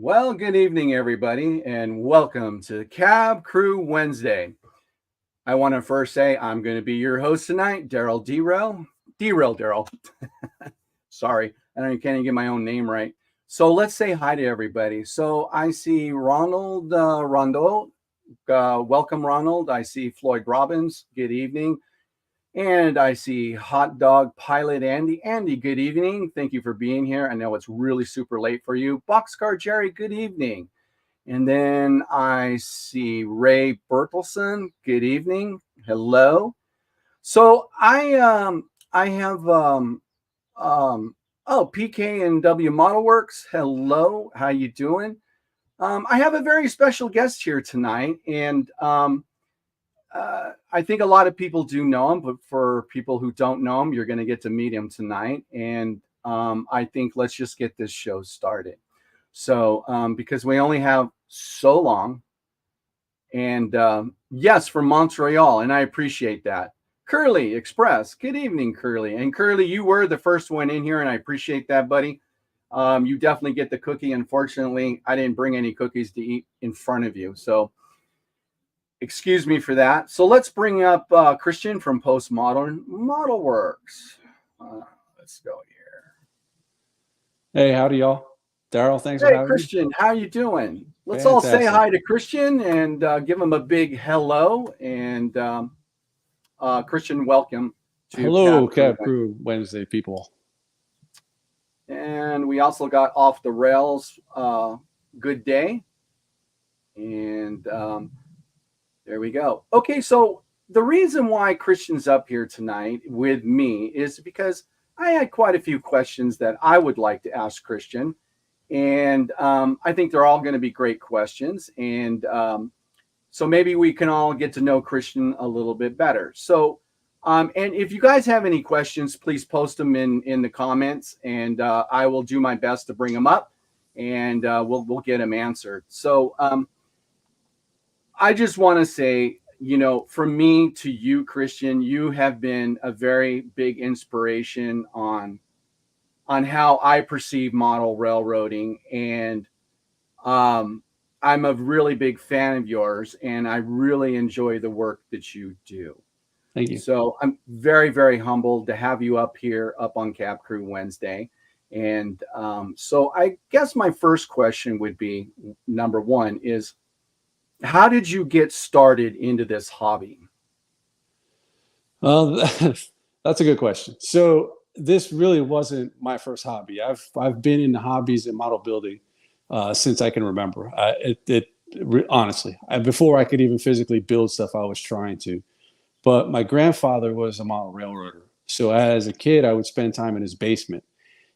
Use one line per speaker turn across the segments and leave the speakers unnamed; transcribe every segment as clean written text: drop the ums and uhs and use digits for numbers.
Well, good evening, everybody, and welcome to Cab Crew Wednesday. I want to first say I'm going to be your host tonight, Daryl Derail. Derail Daryl. Sorry, I can't even get my own name right. So let's say hi to everybody. So I see Ronald Rondo. Welcome, Ronald. I see Floyd Robbins. Good evening. And I see Hot Dog Pilot Andy. Andy, good evening. Thank you for being here. I know it's really super late for you. Boxcar Jerry, good evening. And then I see Ray Bertelson. Good evening. Hello. So I have PK and W ModelWorks. Hello. How you doing? I have a very special guest here tonight, and I think a lot of people do know him, but for people who don't know him, you're going to get to meet him tonight. And I think let's just get this show started. So, because we only have so long. And yes, from Montreal, and I appreciate that. Curly Express, good evening, Curly. And Curly, you were the first one in here, and I appreciate that, buddy. You definitely get the cookie. Unfortunately, I didn't bring any cookies to eat in front of you. So, excuse me for that. So let's bring up Christian from Postmodern ModelWorks. Let's go here.
Hey, howdy, y'all. Daryl, thanks for
Hey,
having
Christian,
me.
how you doing? Let's all say
Fantastic.
hi to Christian and give him a big hello. And Christian, welcome to
Hello,
Cab Crew.
Cab Crew Wednesday, people.
And we also got Off the Rails. Good day. And there we go. Okay, so the reason why Christian's up here tonight with me is because I had quite a few questions that I would like to ask Christian. And I think they're all going to be great questions. And so maybe we can all get to know Christian a little bit better. So, and if you guys have any questions, please post them in the comments, and I will do my best to bring them up, and we'll get them answered. So I just want to say, from me to you, Christian, you have been a very big inspiration on how I perceive model railroading. And I'm a really big fan of yours, and I really enjoy the work that you do.
Thank you.
So I'm very, very humbled to have you up here, up on Cab Crew Wednesday. And so I guess my first question would be, number one is, how did you get started into this hobby?
Well, that's a good question. So this really wasn't my first hobby. I've been in hobbies and model building since I can remember. Honestly, before I could even physically build stuff, I was trying to. But my grandfather was a model railroader. So as a kid, I would spend time in his basement,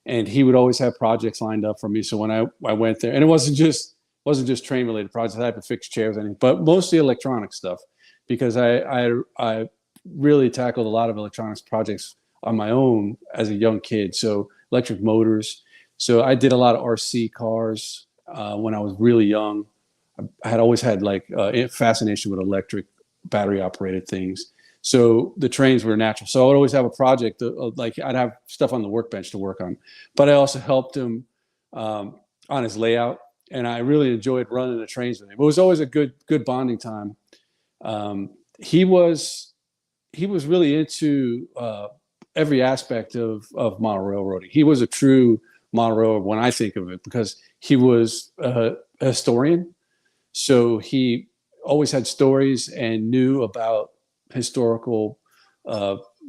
and he would always have projects lined up for me. So when I went there, and it wasn't just train related projects. I had to fix chairs and anything, but mostly electronic stuff, because I really tackled a lot of electronics projects on my own as a young kid. So electric motors. So I did a lot of RC cars when I was really young. I had always had like a fascination with electric battery operated things. So the trains were natural. So I would always have a project, like I'd have stuff on the workbench to work on, but I also helped him on his layout. And I really enjoyed running the trains with him. It was always a good bonding time. He was really into every aspect of model railroading. He was a true model railroad when I think of it, because he was a historian. So he always had stories and knew about historical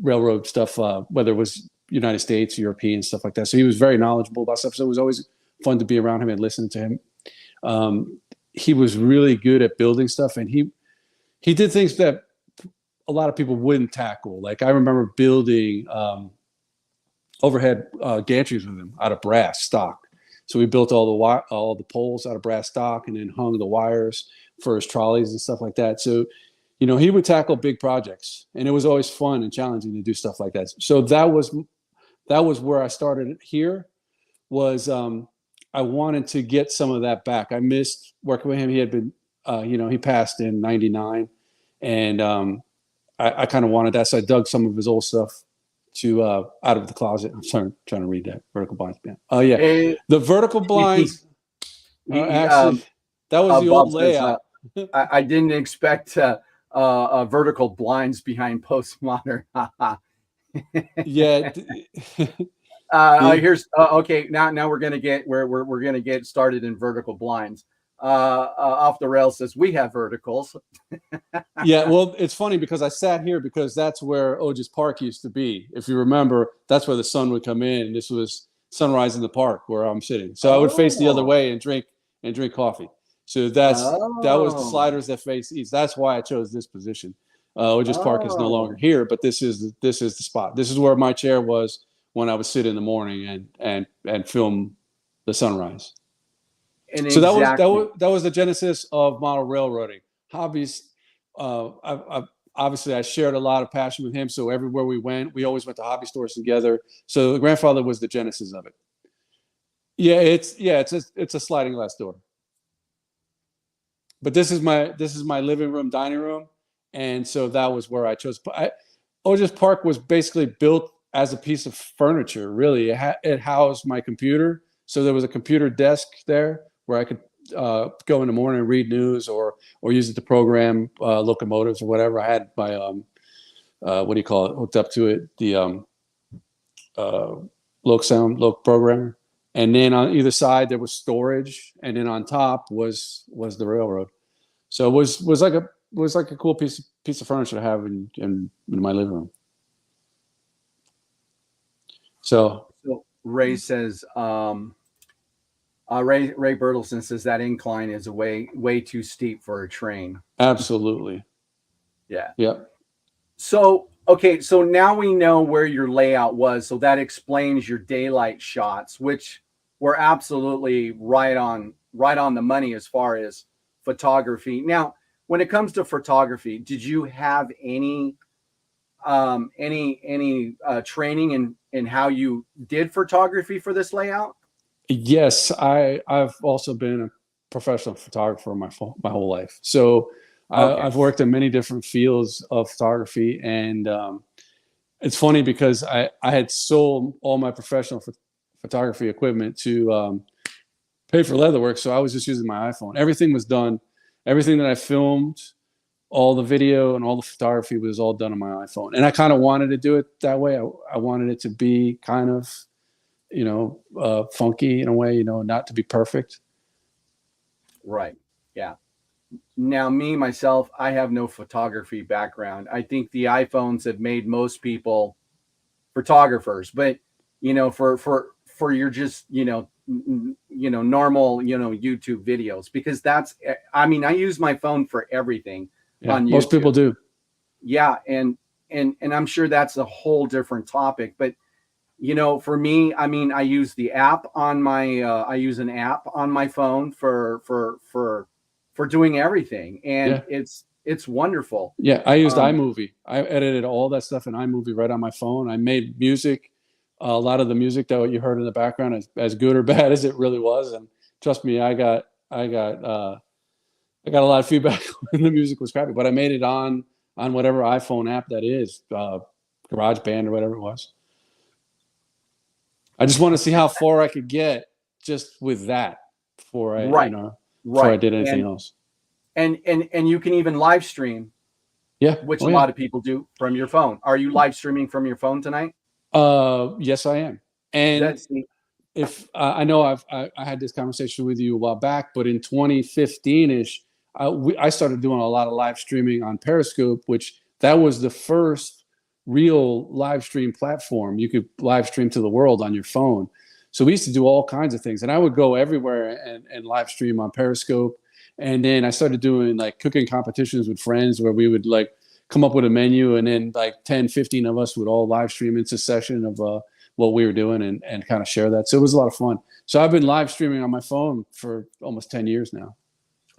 railroad stuff, whether it was United States, European, stuff like that. So he was very knowledgeable about stuff. So it was always fun to be around him and listen to him. He was really good at building stuff, and he did things that a lot of people wouldn't tackle. Like I remember building overhead gantries with him out of brass stock. So we built all the poles out of brass stock, and then hung the wires for his trolleys and stuff like that. So, he would tackle big projects, and it was always fun and challenging to do stuff like that. So that was where I started here. Was I wanted to get some of that back. I missed working with him. He had been, he passed in '99, and I kind of wanted that. So I dug some of his old stuff to out of the closet. I'm sorry, trying to read that vertical blinds. Oh yeah, the vertical blinds.
He
Actually, that was the old
Bob says,
layout.
I didn't expect vertical blinds behind postmodern.
Yeah. The
Here's okay. Now we're gonna get we're gonna get started in vertical blinds. Off the rail says we have verticals.
Yeah, well, it's funny because I sat here because that's where Otis Park used to be. If you remember, that's where the sun would come in. This was sunrise in the park where I'm sitting. So I would face the other
Oh,
way and drink coffee. So that was the
oh,
sliders that face east. That's why I chose this position. Otis Park is no longer
oh,
here, but this is the spot. This is where my chair was when I would sit in the morning and film the sunrise.
and
So that was
exactly.
the genesis of model railroading. Hobbies. Obviously I shared a lot of passion with him. So everywhere we went, we always went to hobby stores together. So the grandfather was the genesis of it. Yeah, it's a sliding glass door. But this is my living room, dining room, and so that was where I chose. Otis Park was basically built as a piece of furniture. Really, it housed my computer. So there was a computer desk there where I could go in the morning and read news or use it to program locomotives or whatever. I had my what do you call it, hooked up to it, the uh, loc programmer, and then on either side there was storage, and then on top was the railroad. So it was like a cool piece of furniture to have in my living room. So
So Ray says, Ray Bertelson says that incline is way too steep for a train.
absolutely,
Yeah.
yep.
So okay, so now we know where your layout was. So that explains your daylight shots, which were absolutely right on the money as far as photography. Now, when it comes to photography, did you have any training in how you did photography for this layout?
Yes, I've also been a professional photographer my whole life. So
Okay.
I've worked in many different fields of photography, and it's funny because I had sold all my professional photography equipment to pay for Leatherworks, so I was just using my iPhone. Everything was done. Everything that I filmed, all the video and all the photography was all done on my iPhone. And I kind of wanted to do it that way. I wanted it to be kind of, funky in a way, not to be perfect.
Right. Yeah. Now, me myself, I have no photography background. I think the iPhones have made most people photographers, but for your just normal YouTube videos, because that's, I mean, I use my phone for everything
Yeah,
on
most people
YouTube.
do.
Yeah, and I'm sure that's a whole different topic, but for me, I mean, I use an app on my phone for doing everything, and
Yeah.
it's wonderful.
Yeah, I used
Um,
iMovie. I edited all that stuff in iMovie right on my phone. I made music, a lot of the music that you heard in the background, as good or bad as it really was. And trust me, I got a lot of feedback when the music was crappy. But I made it on whatever iPhone app that is, GarageBand or whatever it was. I just want to see how far I could get just with that before
right,
before I
right,
did anything else.
and you can even live stream,
Yeah.
which
Oh
a
yeah.
lot of people do from your phone. Are you live streaming from your phone tonight?
Yes, I am. And
That's the
if I know I had this conversation with you a while back, but in 2015 ish, I started doing a lot of live streaming on Periscope, which that was the first real live stream platform. You could live stream to the world on your phone. So we used to do all kinds of things, and I would go everywhere and live stream on Periscope. And then I started doing like cooking competitions with friends where we would like come up with a menu, and then like 10, 15 of us would all live stream into session of what we were doing and kind of share that. So it was a lot of fun. So I've been live streaming on my phone for almost 10 years now.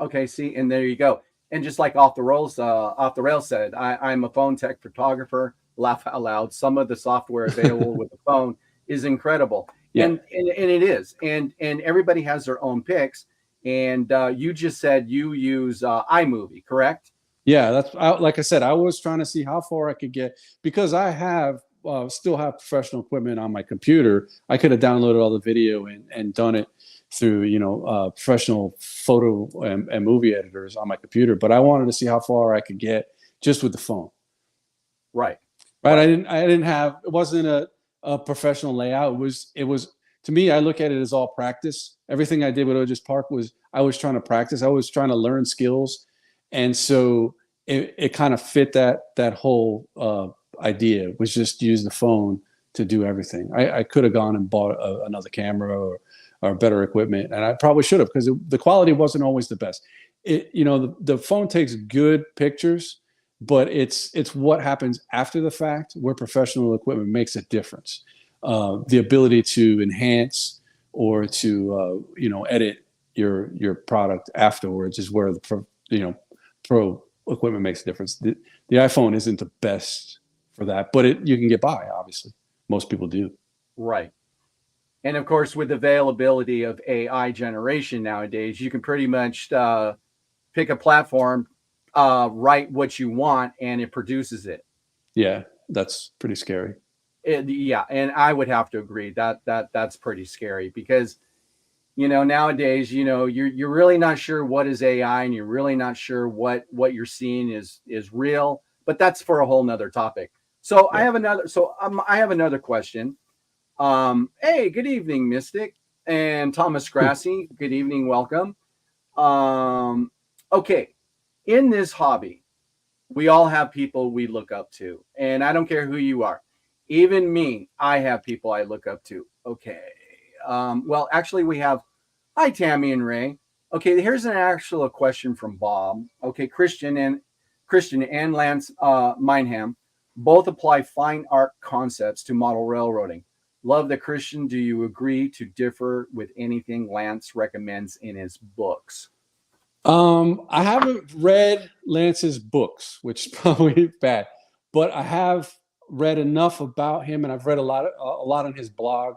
okay. See, and there you go. And just like off the rails said, I'm a phone tech photographer. Laugh out loud. Some of the software available with the phone is incredible,
Yeah.
and it is, and everybody has their own picks. And you just said you use iMovie, correct?
Yeah. Like I said, I was trying to see how far I could get because I have still have professional equipment on my computer, I could have downloaded all the video and done it through, professional photo and movie editors on my computer. But I wanted to see how far I could get just with the phone.
Right.
Right. I didn't have, it wasn't a professional layout. It was, to me, I look at it as all practice. Everything I did with Otis Park I was trying to practice. I was trying to learn skills. And so it kind of fit that whole idea, was just use the phone to do everything. I could have gone and bought another camera or better equipment, and I probably should have, because the quality wasn't always the best. The phone takes good pictures, but it's what happens after the fact where professional equipment makes a difference. The ability to enhance or to edit your product afterwards is where the pro equipment makes a difference. The iPhone isn't the best for that, but you can get by. Obviously, most people do.
Right. And of course, with availability of AI generation nowadays, you can pretty much pick a platform, write what you want, and it produces it.
Yeah, that's pretty scary.
Yeah, and I would have to agree that's pretty scary, because nowadays, you're really not sure what is AI, and you're really not sure what you're seeing is real. But that's for a whole nother topic. So yeah. I have another question. Hey, good evening, Mystic and Thomas Grassi. Good evening, welcome. Okay, in this hobby, we all have people we look up to, and I don't care who you are. Even me, I have people I look up to. Okay. Well, actually, we have, hi, Tammy and Ray. Okay, here's an actual question from Bob. Okay, Christian and Lance Mineham both apply fine art concepts to model railroading. Love the Christian. Do you agree to differ with anything Lance recommends in his books?
I haven't read Lance's books, which is probably bad, but I have read enough about him, and I've read a lot on his blog.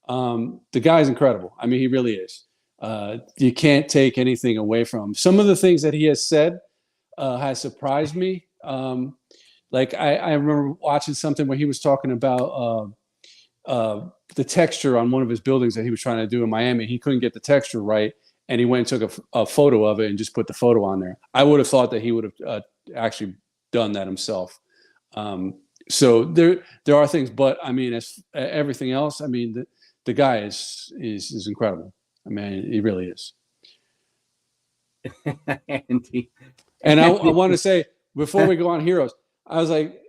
The guy's incredible. I mean, he really is. You can't take anything away from him. Some of the things that he has said has surprised me. Like I remember watching something where he was talking about the texture on one of his buildings that he was trying to do in Miami. He couldn't get the texture right, and he went and took a photo of it and just put the photo on there. I would have thought that he would have actually done that himself. So there are things, but I mean, as everything else, I mean, the guy is incredible. I mean, he really is. And I want to say, before we go on heroes, I was like,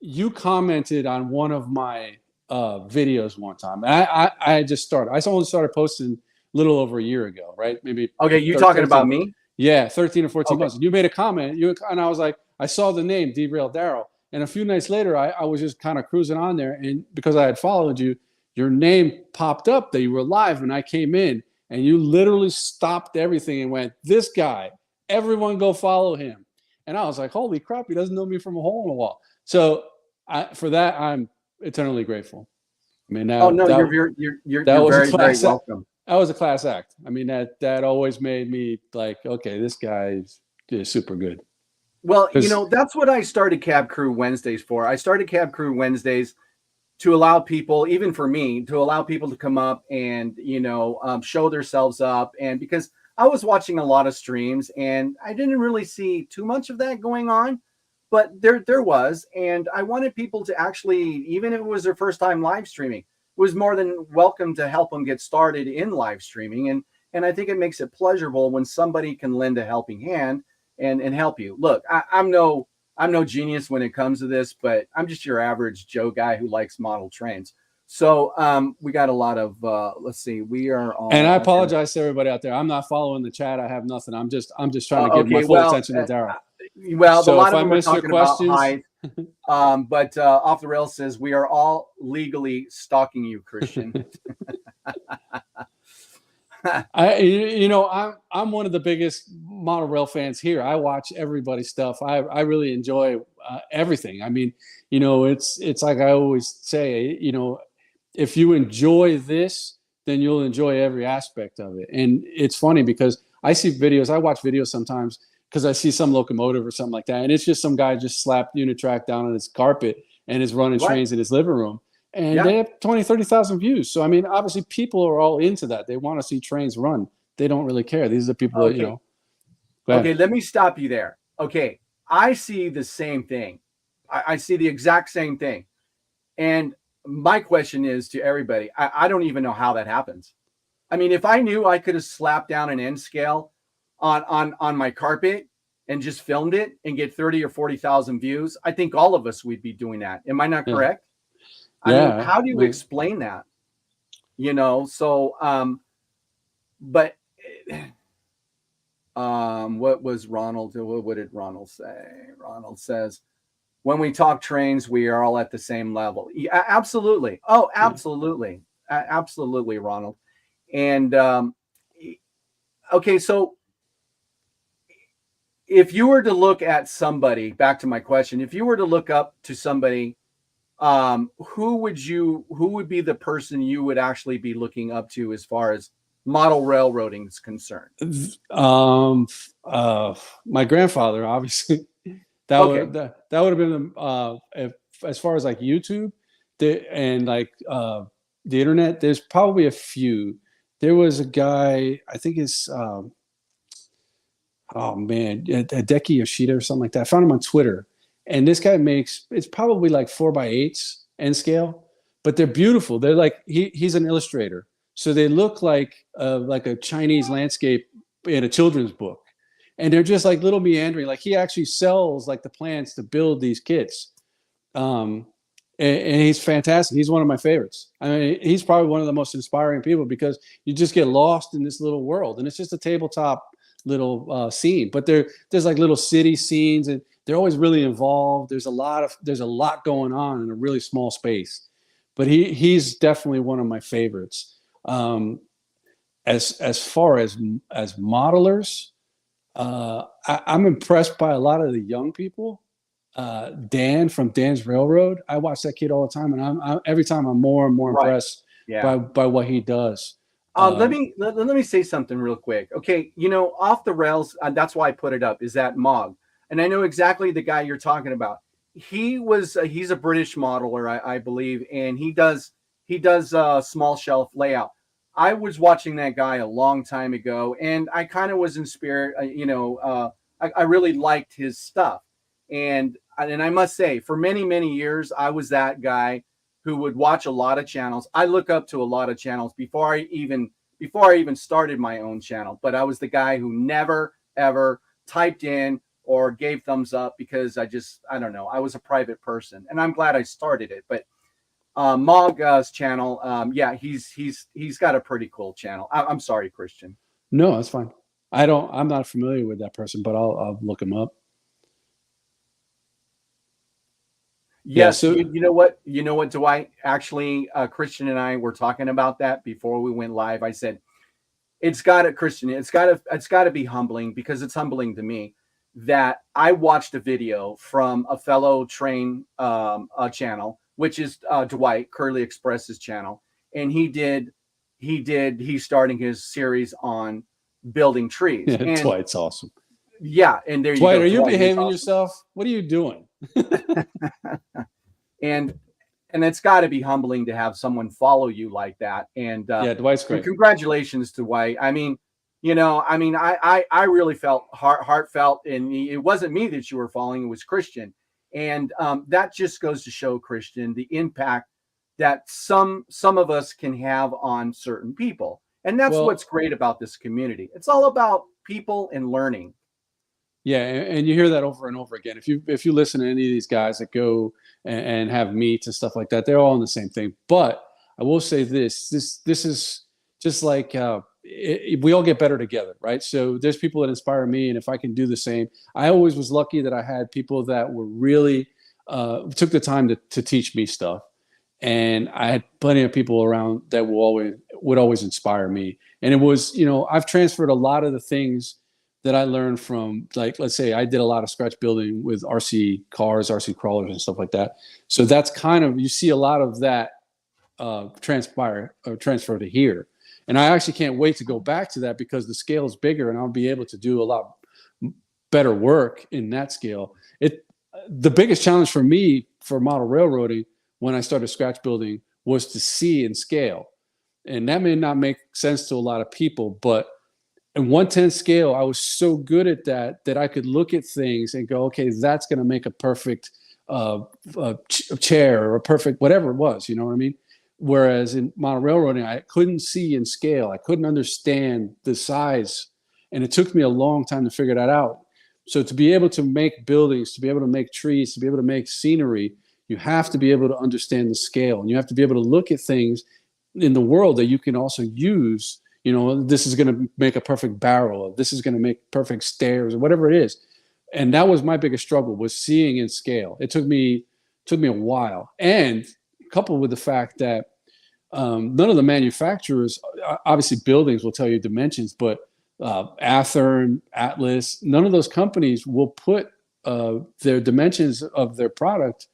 you commented on one of my videos one time. And I just started. I only started posting a little over a year ago, right? Maybe.
Okay, you talking about me?
Yeah, 13 or 14 months. And you made a comment. And I was like, I saw the name Derail Darrow, and a few nights later, I was just kind of cruising on there, and because I had followed you, your name popped up that you were live, and I came in, and you literally stopped everything and went, "This guy, everyone go follow him." And I was like, "Holy crap, he doesn't know me from a hole in the wall." So for that, I'm eternally grateful. I mean,
you're very, very welcome.
That was a class act. I mean, that always made me like, okay, this guy is super good.
Well, that's what I started Cab Crew Wednesdays for. I started Cab Crew Wednesdays to allow people, even for me, to allow people to come up and, show themselves up. And because I was watching a lot of streams and I didn't really see too much of that going on, but there was. And I wanted people to actually, even if it was their first time live streaming, was more than welcome to help them get started in live streaming. And I think it makes it pleasurable when somebody can lend a helping hand and help you. Look, I'm no genius when it comes to this, but I'm just your average Joe guy who likes model trains. So we got a lot of let's see, we are on.
And I apologize to everybody out there. I'm not following the chat. I have nothing. I'm just trying to give my full attention to Darryl.
Well, so a lot of them are talking about height. But Off the Rails says we are all legally stalking you, Christian.
I'm one of the biggest model rail fans here. I watch everybody's stuff. I really enjoy everything. I mean, it's like I always say, if you enjoy this, then you'll enjoy every aspect of it. And it's funny because I watch videos sometimes because I see some locomotive or something like that, and it's just some guy just slapped Unitrack down on his carpet, and is running
Right.
trains in his living room. And
Yeah.
they have 20, 30,000 views. So, I mean, obviously people are all into that. They want to see trains run. They don't really care. These are the people that,
Okay.
go
Okay.
ahead.
Let me stop you there. Okay. I see the same thing. I see the exact same thing. And my question is to everybody, I don't even know how that happens. I mean, if I knew I could have slapped down an N scale on my carpet and just filmed it and get 30 or 40,000 views, I think all of us would be doing that. Am I not
Yeah.
correct? I mean,
Yeah.
how do you
Man.
explain that? So but what was Ronald? What did Ronald say? Ronald says, when we talk trains, we are all at the same level. Yeah, absolutely. Oh,
Yeah.
absolutely. Absolutely, Ronald. And okay, so if you were to look at somebody, back to my question, if you were to look up to somebody, who would be the person you would actually be looking up to as far as model railroading is concerned?
Um, my grandfather, obviously,
Okay.
that would have been as far as like YouTube, and like the internet. There's probably a few. There was a guy, I think it's oh man, Hideki Yoshida or something like that. I found him on Twitter, and this guy makes it's probably like 4x8s N scale, but they're beautiful. They're like he's an illustrator, so they look like a Chinese landscape in a children's book, and they're just like little meandering. Like he actually sells like the plans to build these kits, um, and he's fantastic. He's one of my favorites. I mean, he's probably one of the most inspiring people because you just get lost in this little world, and it's just a tabletop little scene. But there's like little city scenes, and they're always really involved. There's a lot going on in a really small space. But he's definitely one of my favorites. As far as modelers, I'm impressed by a lot of the young people. Dan from Dan's Railroad. I watch that kid all the time, and every time I'm more and more
Right.
impressed
Yeah.
by what he does.
Let me say something real quick. Okay, off the rails. That's why I put it up. Is that Mog? And I know exactly the guy you're talking about. He's a British modeler, I believe, and he does small shelf layout. I was watching that guy a long time ago, and I kind of was inspired. I really liked his stuff, and I must say, for many years, I was that guy who would watch a lot of channels. I look up to a lot of channels before I even started my own channel. But I was the guy who never ever typed in or gave thumbs up because I don't know, I was a private person, and I'm glad I started it. But Mog's channel, yeah, he's got a pretty cool channel. I'm sorry, Christian.
No, that's fine. I'm not familiar with that person, but I'll look him up. Yeah.
Yes,
So
you know what, Dwight? Actually, Christian and I were talking about that before we went live. I said Christian, it's got to be humbling, because it's humbling to me that I watched a video from a fellow train channel, which is Dwight Curly Express's channel, and he's starting his series on building trees,
yeah,
and
Dwight's awesome.
yeah, and there you
Dwight,
go,
are you
Dwight is
behaving
awesome.
yourself? What are you doing?
and and it's got to be humbling to have someone follow you like that.
Yeah, Dwight's
And
great.
congratulations to White. I mean, I really felt heartfelt, and it wasn't me that you were following; it was Christian, and that just goes to show, Christian, the impact that some of us can have on certain people, and that's what's
Well,
great about this community. It's all about people and learning.
yeah, and you hear that over and over again. If you listen to any of these guys that go and have meets and stuff like that, they're all in the same thing. But I will say this is just like we all get better together, right? So there's people that inspire me, and if I can do the same, I always was lucky that I had people that were really took the time to teach me stuff, and I had plenty of people around that would always inspire me. And it was, I've transferred a lot of the things that I learned from, like, let's say I did a lot of scratch building with RC cars, RC crawlers, and stuff like that. So that's kind of, you see a lot of that transfer to here. And I actually can't wait to go back to that because the scale is bigger and I'll be able to do a lot better work in that scale. The biggest challenge for me for model railroading when I started scratch building was to see and scale. And that may not make sense to a lot of people, but in 1/10 scale, I was so good at that I could look at things and go, okay, that's going to make a perfect chair or a perfect whatever it was. You know what I mean? Whereas in model railroading, I couldn't see and scale. I couldn't understand the size, and it took me a long time to figure that out. So to be able to make buildings, to be able to make trees, to be able to make scenery, you have to be able to understand the scale, and you have to be able to look at things in the world that you can also use. You know, this is going to make a perfect barrel. This is going to make perfect stairs, or whatever it is. And that was my biggest struggle, was seeing in scale. It took me a while, and coupled with the fact that none of the manufacturers, obviously buildings will tell you dimensions, but Athearn, Atlas, none of those companies will put their dimensions of their product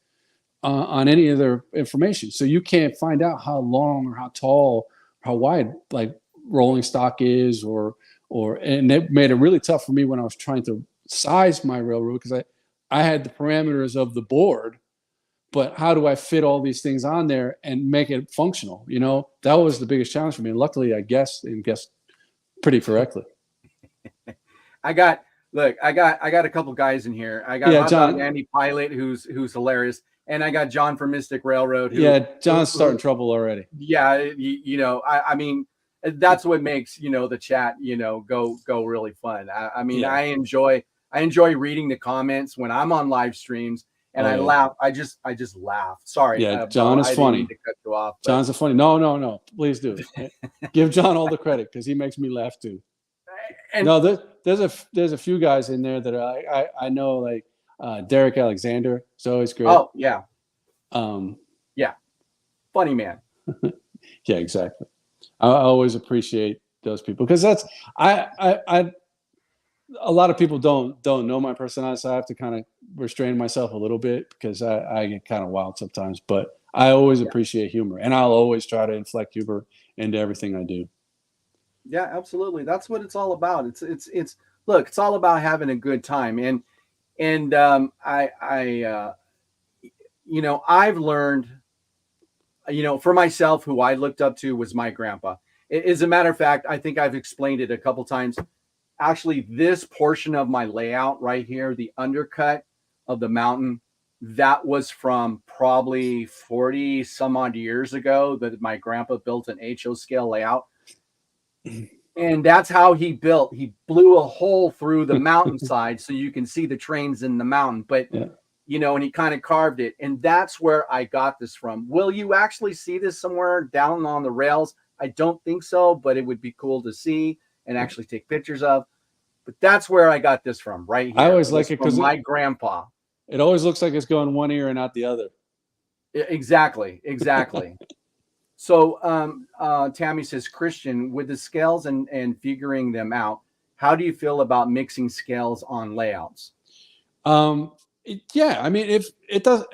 on any of their information. So you can't find out how long or how tall, how wide, like rolling stock is, and it made it really tough for me when I was trying to size my railroad, because I had the parameters of the board, but how do I fit all these things on there and make it functional? You know, that was the biggest challenge for me. And luckily I guessed pretty correctly.
I got a couple guys in here. I got
John,
Andy Pilot, who's hilarious. And I got John from Mystic Railroad.
John's starting trouble already.
Yeah. You know, I mean, that's what makes, you know, the chat, you know, go really fun. I mean, yeah. I enjoy reading the comments when I'm on live streams, and I laugh. I just laugh. Sorry.
Yeah. John is funny.
To cut you off,
John's a funny. No. Please do. Give John all the credit, because he makes me laugh too. And no, there's a few guys in there that I know, like Derek Alexander. So always great.
Oh yeah.
Yeah.
Funny man.
Yeah, exactly. I always appreciate those people, because that's I a lot of people don't know my personality, so I have to kind of restrain myself a little bit, because I get kind of wild sometimes. But I always appreciate humor, and I'll always try to inflect humor into everything I do.
Yeah, absolutely. That's what it's all about. It's look, it's all about having a good time. And I you know, I've learned, you know, for myself, who I looked up to was my grandpa. As a matter of fact, I think I've explained it a couple times. Actually, this portion of my layout right here, the undercut of the mountain, that was from probably 40 some odd years ago, that my grandpa built an HO scale layout. And that's how he built. He blew a hole through the mountainside so you can see the trains in the mountain. But, you know, and he kind of carved it. And that's where I got this from. Will you actually see this somewhere down on the rails? I don't think so, but it would be cool to see and actually take pictures of. But that's where I got this from, right here.
I always like it because
my grandpa.
It always looks like it's going one ear and out the other.
Exactly. So Tammy says, Christian, with the scales and figuring them out, how do you feel about mixing scales on layouts?
Yeah, I mean, if it does,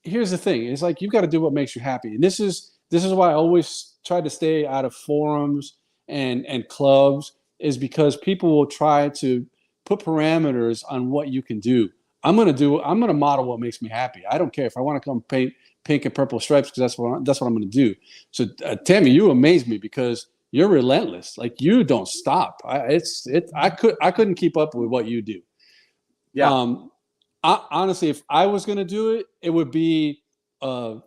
here's the thing. It's like, you've got to do what makes you happy. And this is why I always try to stay out of forums and clubs, is because people will try to put parameters on what you can do. I'm going to model what makes me happy. I don't care if I want to come paint pink and purple stripes, because that's what I'm going to do. So Tammy, you amaze me, because you're relentless. Like, you don't stop. I couldn't keep up with what you do.
Yeah.
Honestly, if I was going to do it, it would be I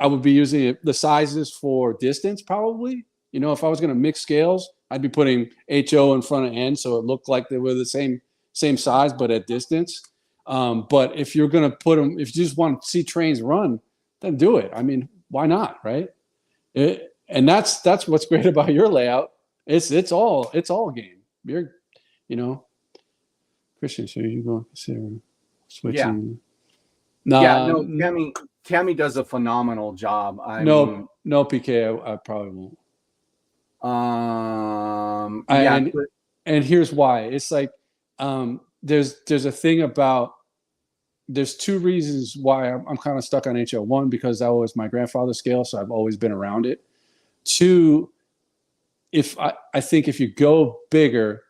would be using the sizes for distance, probably. You know, if I was going to mix scales, I'd be putting HO in front of N, so it looked like they were the same size, but at distance. But if you're going to put them, if you just want to see trains run, then do it. I mean, why not, right? And that's what's great about your layout. It's all game. You're, you know, Christian. So you going to consider switching?
No, Tammy does a phenomenal job.
No, PK, I probably won't. And here's why. It's like, there's a thing about, there's two reasons why I'm kind of stuck on HO. One, because that was my grandfather's scale, so I've always been around it. Two, if I think if you go bigger,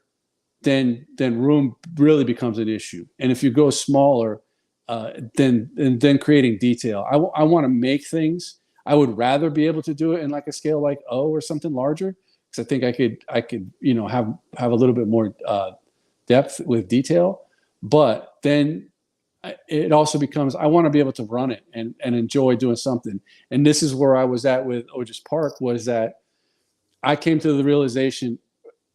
then room really becomes an issue. And if you go smaller, than creating detail. I want to make things. I would rather be able to do it in like a scale like O or something larger, because I think I could have a little bit more depth with detail. But then it also becomes, I want to be able to run it and enjoy doing something. And this is where I was at with Otis Park, was that I came to the realization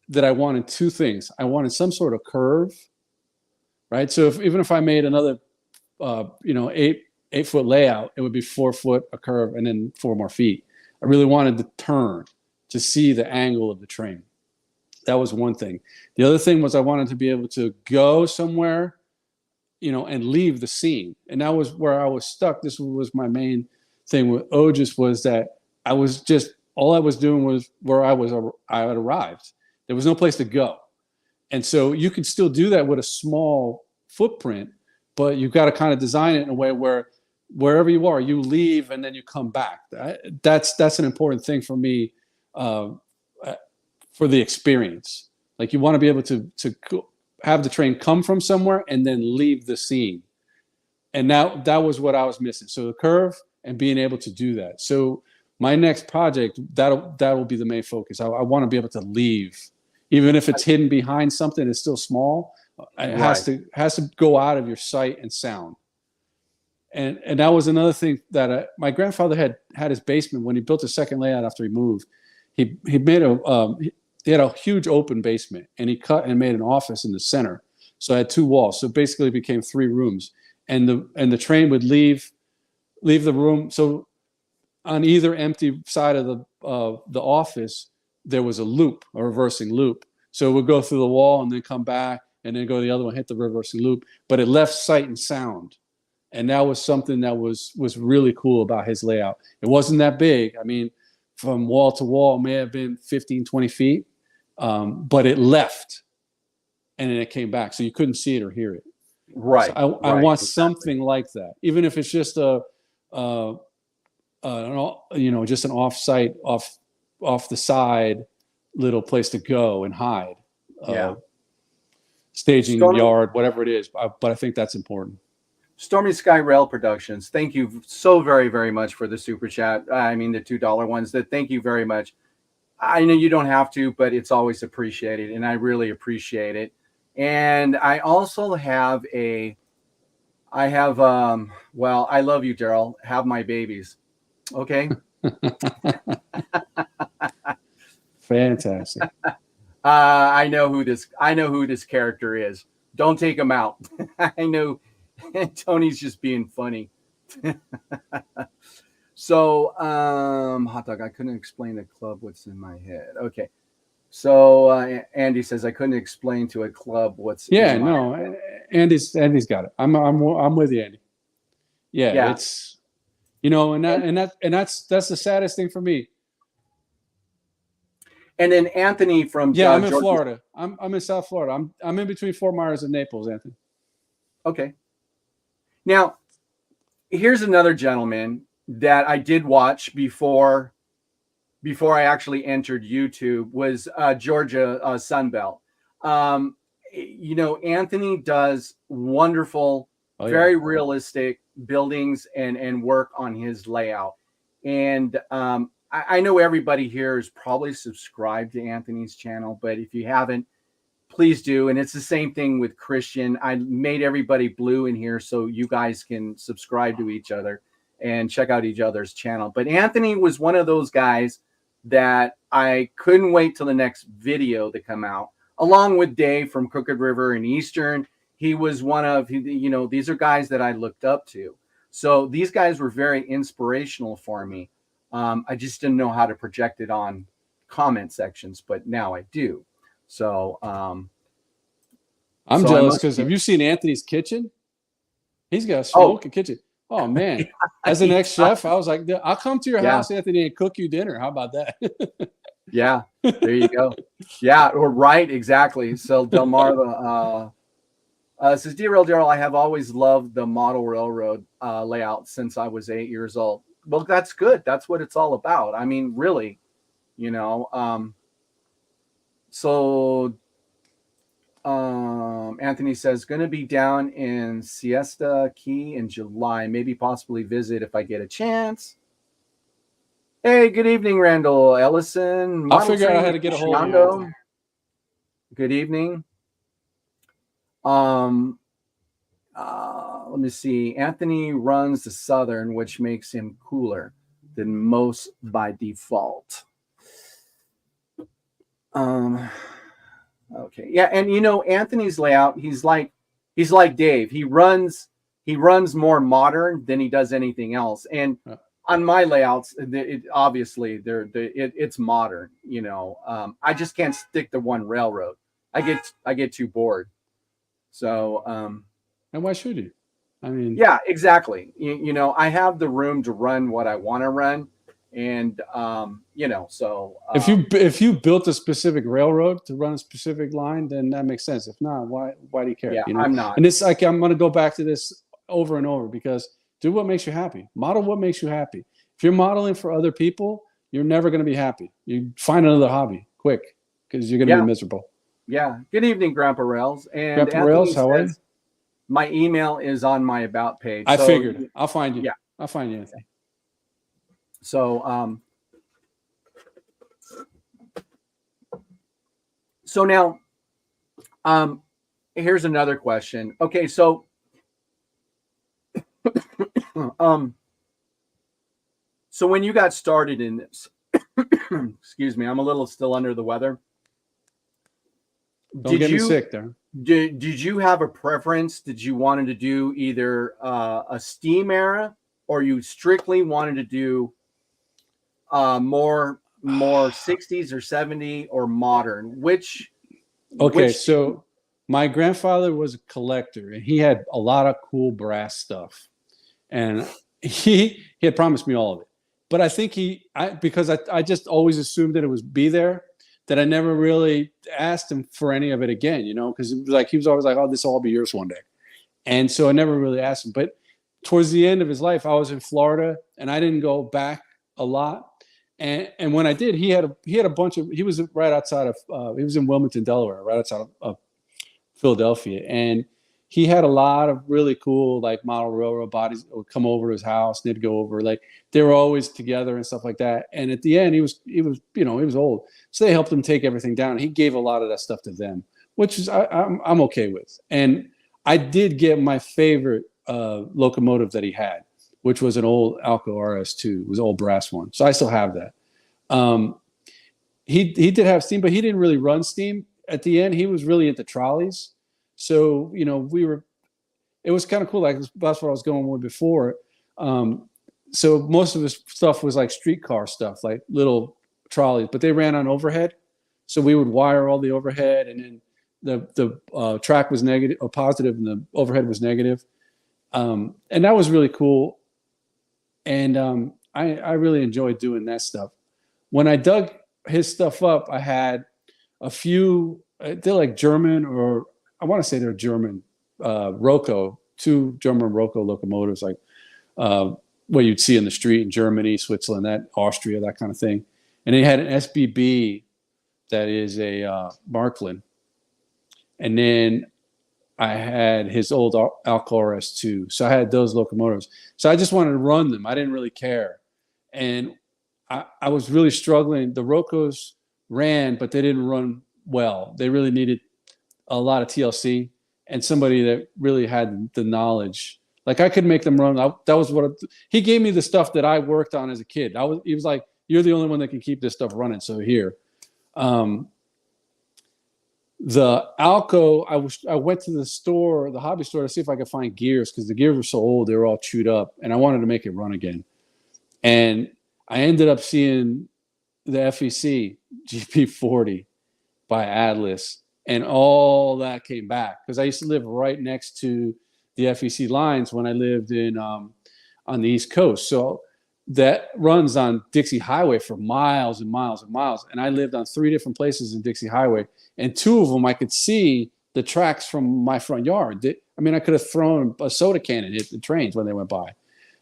that I wanted two things. I wanted some sort of curve, right? So even if I made another, 8 foot layout, it would be 4 foot a curve and then 4 more feet. I really wanted to turn to see the angle of the train. That was one thing. The other thing was I wanted to be able to go somewhere, and leave the scene. And that was where I was stuck. This was my main thing with Otis, was that all I was doing was where I had arrived. There was no place to go. And so you can still do that with a small footprint, but you've got to kind of design it in a way where wherever you are, you leave and then you come back. That's an important thing for me, for the experience. Like, you want to be able to have the train come from somewhere and then leave the scene. And that was what I was missing. So the curve and being able to do that. So my next project, that will be the main focus. I want to be able to leave, even if it's hidden behind something, it's still small. It has to go out of your sight and sound. And that was another thing that my grandfather had his basement when he built a second layout after he moved. He had a huge open basement, and he cut and made an office in the center. So I had 2 walls. So basically it became 3 rooms, and the train would leave the room. So on either empty side of the office, there was a loop, a reversing loop. So it would go through the wall and then come back and then go to the other one, hit the reversing loop, but it left sight and sound. And that was something that was really cool about his layout. It wasn't that big. I mean, from wall to wall, it may have been 15, 20 feet. But it left and then it came back, so you couldn't see it or hear it.
Right.
So I want something like that, even if it's just just an off-site, off the side little place to go and hide. Staging yard, whatever it is. But I think that's important.
Stormy Sky Rail Productions, thank you so very, very much for the super chat. I mean, the $2 ones. Thank you very much. I know you don't have to, but it's always appreciated, and I really appreciate it. And I also have I love you, Daryl. Have my babies. Okay.
Fantastic.
I know who this character is. Don't take him out. I know Tony's just being funny. So, hot dog, I couldn't explain a club what's in my head. Okay. So, Andy says I couldn't explain to a club what's in my head.
Andy's got it. I'm with you, Andy. Yeah. It's, that's the saddest thing for me.
And then Anthony from
I'm in Florida. I'm in South Florida. I'm in between Fort Myers and Naples, Anthony.
Okay. Now, here's another gentleman that I did watch before I actually entered YouTube, was Georgia Sunbelt. Anthony does wonderful, very realistic buildings and work on his layout. And I know everybody here is probably subscribed to Anthony's channel, but if you haven't, please do. And it's the same thing with Christian. I made everybody blue in here so you guys can subscribe to each other and check out each other's channel. But Anthony was one of those guys that I couldn't wait till the next video to come out, along with Dave from Crooked River and Eastern. He was one of, these are guys that I looked up to. So these guys were very inspirational for me. I just didn't know how to project it on comment sections, but now I do. So
I'm jealous because have you seen Anthony's kitchen? He's got a smoking kitchen. Oh man. As an ex-chef, I was like, I'll come to your house, Anthony, and cook you dinner. How about that?
Yeah, there you go. Yeah, right, exactly. So Delmarva says, Dear Real Daryl, I have always loved the model railroad layout since I was 8 years old. Well, that's good. That's what it's all about. I mean, really, so Anthony says, going to be down in Siesta Key in July. Maybe possibly visit if I get a chance. Hey, good evening, Randall Ellison.
I'll
Model
figure out
train
how to get a hold of you,
aficionado.
Anthony.
Good evening. Let me see. Anthony runs the Southern, which makes him cooler than most by default. Okay. Yeah, and you know, Anthony's layout, he's like Dave. He runs more modern than he does anything else. And on my layouts, it's modern, you know. I just can't stick to one railroad. I get too bored. So
and why should you? I mean,
yeah, exactly. You know, I have the room to run what I want to run. And you know, so
if you built a specific railroad to run a specific line, then that makes sense. If not, why do you care?
Yeah,
you know?
I'm not.
And it's like I'm going to go back to this over and over, because do what makes you happy. Model what makes you happy. If you're modeling for other people, you're never going to be happy. You find another hobby quick, because you're going to be miserable.
Yeah. Good evening, Grandpa Rails. And
Grandpa
Anthony
Rails, how are you?
My email is on my about page.
I figured. I'll find you.
Yeah.
I'll find you, Anthony.
So so now here's another question. Okay, so so when you got started in this, excuse me, I'm a little still under the weather.
Don't get me sick there.
Did you have a preference? Did you wanted to do either a steam era, or you strictly wanted to do more 60s or 70 or modern?
So my grandfather was a collector, and he had a lot of cool brass stuff, and he had promised me all of it. But I think because I just always assumed that it was be there, that I never really asked him for any of it again, you know, because it was like he was always like, "Oh, this will all be yours one day," and so I never really asked him. But towards the end of his life, I was in Florida, and I didn't go back a lot. And when I did, he had a bunch of. He was right outside of. He was in Wilmington, Delaware, right outside of Philadelphia, and he had a lot of really cool like model railroad bodies that would come over to his house. And they'd go over, like they were always together and stuff like that. And at the end, he was old, so they helped him take everything down. He gave a lot of that stuff to them, which is I'm okay with. And I did get my favorite locomotive that he had, which was an old Alco RS2. It was an old brass one. So I still have that. He did have steam, but he didn't really run steam. At the end, he was really into trolleys. So, you know, it was kind of cool. Like that's what I was going with before. So most of his stuff was like streetcar stuff, like little trolleys, but they ran on overhead. So we would wire all the overhead, and then the track was negative or positive, and the overhead was negative. And that was really cool. And I really enjoyed doing that stuff. When I dug his stuff up, I had a few, they're like German, or I want to say they're German, two German Roco locomotives, like what you'd see in the street in Germany, Switzerland, Austria, that kind of thing. And he had an SBB that is a Markland. And then I had his old Alco RS2. So I had those locomotives. So I just wanted to run them. I didn't really care. And I was really struggling. The Rocos ran, but they didn't run well. They really needed a lot of TLC and somebody that really had the knowledge. Like I could make them run. That was he gave me the stuff that I worked on as a kid. He was like, "You're the only one that can keep this stuff running." So here, the Alco, I went to the hobby store to see if I could find gears, because the gears were so old, they were all chewed up, and I wanted to make it run again. And I ended up seeing the FEC GP40 by Atlas, and all that came back, because I used to live right next to the FEC lines when I lived in on the East Coast. So that runs on Dixie Highway for miles and miles and miles. And I lived on 3 different places in Dixie Highway, and 2 of them I could see the tracks from my front yard. I could have thrown a soda can and hit the trains when they went by.